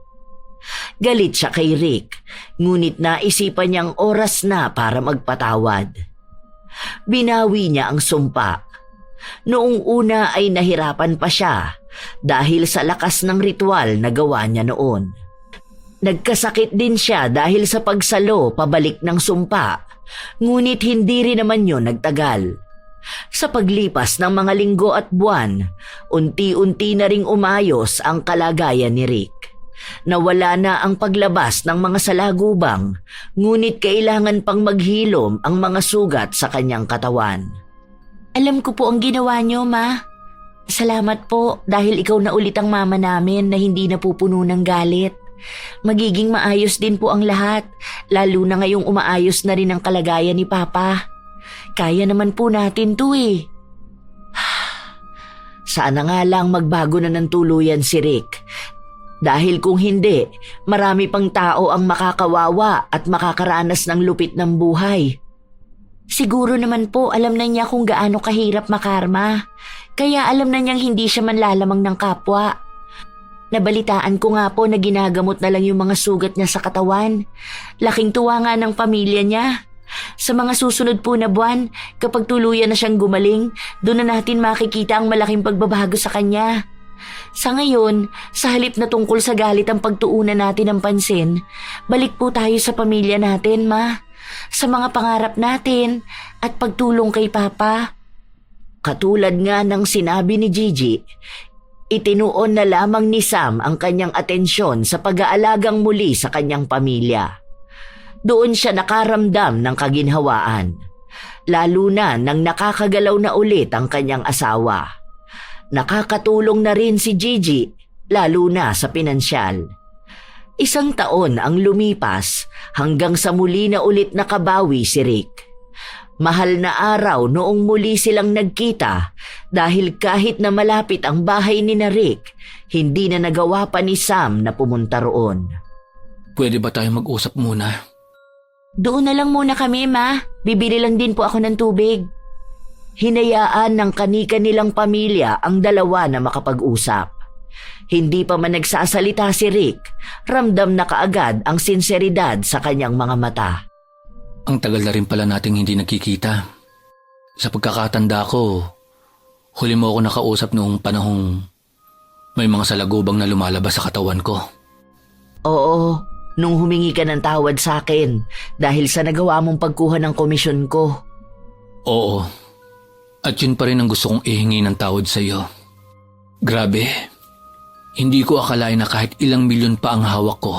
Galit siya kay Rick, ngunit naisipan niyang oras na para magpatawad. Binawi niya ang sumpa. Noong una ay nahirapan pa siya dahil sa lakas ng ritual na gawa niya noon. Nagkasakit din siya dahil sa pagsalo pabalik ng sumpa, ngunit hindi rin naman yun nagtagal. Sa paglipas ng mga linggo at buwan, unti-unti na ring umayos ang kalagayan ni Rick. Nawala na ang paglabas ng mga salagubang, ngunit kailangan pang maghilom ang mga sugat sa kanyang katawan. Alam ko po ang ginawa niyo, Ma. Salamat po dahil ikaw na ulit ang mama namin na hindi napupuno ng galit. Magiging maayos din po ang lahat, lalo na ngayong umaayos na rin ang kalagayan ni Papa. Kaya naman po natin to eh. Sana nga lang magbago na ng tuluyan si Rick. Dahil kung hindi, marami pang tao ang makakawawa at makakaranas ng lupit ng buhay. Siguro naman po alam na niya kung gaano kahirap makarma. Kaya alam na niyang hindi siya manlalamang ng kapwa. Nabalitaan ko nga po na ginagamot na lang yung mga sugat niya sa katawan. Laking tuwa nga ng pamilya niya. Sa mga susunod po na buwan, kapag tuluyan na siyang gumaling, doon na natin makikita ang malaking pagbabago sa kanya. Sa ngayon, sa halip na tungkol sa galit ang pagtuunan natin ng pansin, balik po tayo sa pamilya natin, Ma. Sa mga pangarap natin at pagtulong kay Papa. Katulad nga ng sinabi ni Gigi, itinuon na lamang ni Sam ang kanyang atensyon sa pag-aalagang muli sa kanyang pamilya. Doon siya nakaramdam ng kaginhawaan, lalo na nang nakakagalaw na ulit ang kanyang asawa. Nakakatulong na rin si Gigi, lalo na sa pinansyal. 1 taon ang lumipas hanggang sa muli na ulit nakabawi si Rick. Mahal na araw noong muli silang nagkita dahil kahit na malapit ang bahay ni Rick, hindi na nagawa pa ni Sam na pumunta roon. Pwede ba tayo mag-usap muna? Doon na lang muna kami, Ma. Bibili lang din po ako ng tubig. Hinayaan ng kanika nilang pamilya ang dalawa na makapag-usap. Hindi pa man nagsasalita si Rick, ramdam na kaagad ang sinseridad sa kanyang mga mata. Ang tagal na rin pala nating hindi nagkikita. Sa pagkakatanda ko, huli mo ako nakausap noong panahong may mga salagubang na lumalabas sa katawan ko. Oo, nung humingi ka ng tawad sa akin dahil sa nagawa mong pagkuha ng komisyon ko. Oo, at yun pa rin ang gusto kong ihingi ng tawad sa iyo. Grabe, hindi ko akalain na kahit ilang milyon pa ang hawak ko.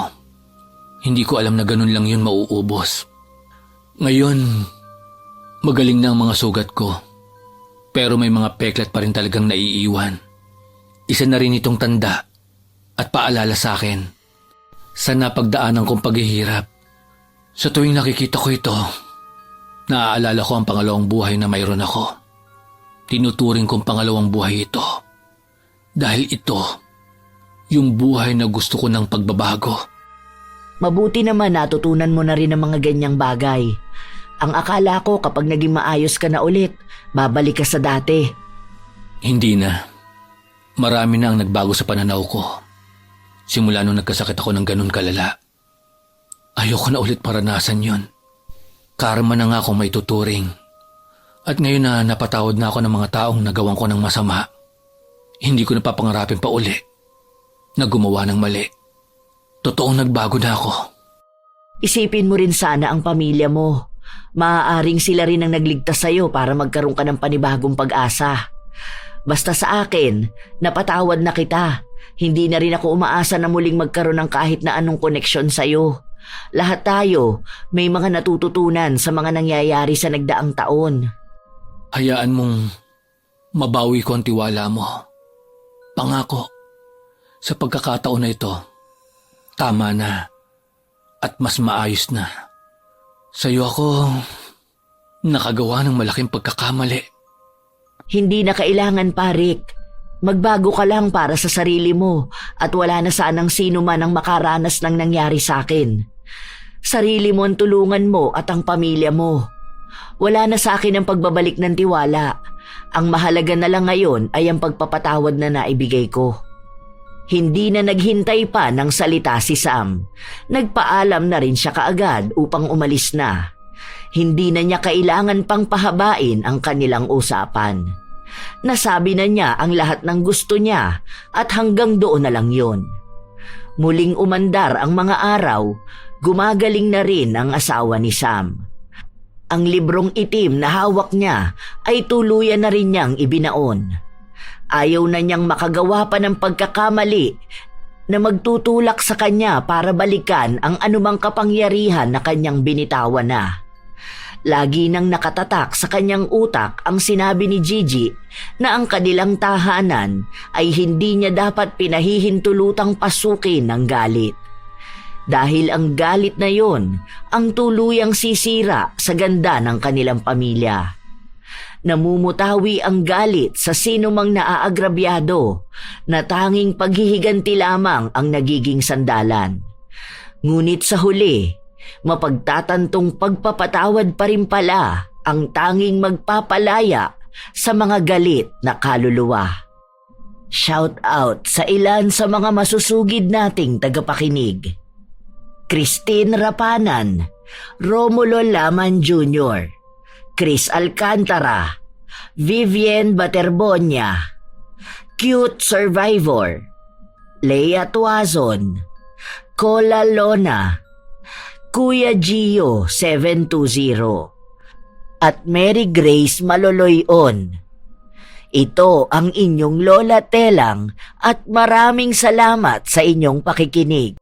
Hindi ko alam na ganun lang yun mauubos. Ngayon, magaling na ang mga sugat ko. Pero may mga peklat pa rin talagang naiiwan. Isa na rin itong tanda at paalala sa akin sa napagdaanan kong paghihirap. Sa tuwing nakikita ko ito, naaalala ko ang pangalawang buhay na mayroon ako. Tinuturing kong pangalawang buhay ito. Dahil ito, yung buhay na gusto ko ng pagbabago. Mabuti naman natutunan mo na rin ang mga ganyang bagay. Ang akala ko kapag naging maayos ka na ulit, babalik ka sa dati. Hindi na. Marami na ang nagbago sa pananaw ko. Simula nung nagkasakit ako ng ganun kalala. Ayoko na ulit maranasan yon. Karma na nga akong may tuturing. At ngayon na napatawad na ako ng mga taong nagawan ko ng masama, hindi ko napapangarapin pa uli na gumawa ng mali. Totoong nagbago na ako. Isipin mo rin sana ang pamilya mo. Maaaring sila rin ang nagligtas sa'yo para magkaroon ka ng panibagong pag-asa. Basta sa akin, napatawad na kita. Hindi na rin ako umaasa na muling magkaroon ng kahit na anong koneksyon sa'yo. Lahat tayo may mga natututunan sa mga nangyayari sa nagdaang taon. Hayaan mong mabawi ko ang tiwala mo. Pangako, sa pagkakataon na ito, tama na at mas maayos na. Sa'yo ako nakagawa ng malaking pagkakamali. Hindi na kailangan pa, Rick. Magbago ka lang para sa sarili mo at wala na sanang sino man ang makaranas ng nangyari sa akin. Sarili mo ang tulungan mo at ang pamilya mo. Wala na sa akin ang pagbabalik ng tiwala. Ang mahalaga na lang ngayon ay ang pagpapatawad na naibigay ko. Hindi na naghintay pa ng salita si Sam. Nagpaalam na rin siya kaagad upang umalis na. Hindi na niya kailangan pang pahabain ang kanilang usapan. Nasabi na niya ang lahat ng gusto niya at hanggang doon na lang yun. Muling umandar ang mga araw, gumagaling na rin ang asawa ni Sam. Ang librong itim na hawak niya ay tuluyan na rin niyang ibinaon. Ayaw na niyang makagawa pa ng pagkakamali na magtutulak sa kanya para balikan ang anumang kapangyarihan na kanyang binitawan na. Lagi nang nakatatak sa kanyang utak ang sinabi ni Gigi na ang kanilang tahanan ay hindi niya dapat pinahihintulutang pasukin ng galit. Dahil ang galit na yon ang tuluyang sisira sa ganda ng kanilang pamilya. Namumutawi ang galit sa sino mang naaagrabyado na tanging paghihiganti lamang ang nagiging sandalan. Ngunit sa huli, mapagtatantong pagpapatawad pa rin pala ang tanging magpapalaya sa mga galit na kaluluwa. Shout out sa ilan sa mga masusugid nating tagapakinig. Christine Rapanan, Romulo Laman Jr., Chris Alcantara, Vivian Baterbonia, Cute Survivor, Leia Tuazon, Cola Lona, Kuya Gio 720, at Mary Grace Maloloyon. Ito ang inyong Lola Telang at maraming salamat sa inyong pakikinig.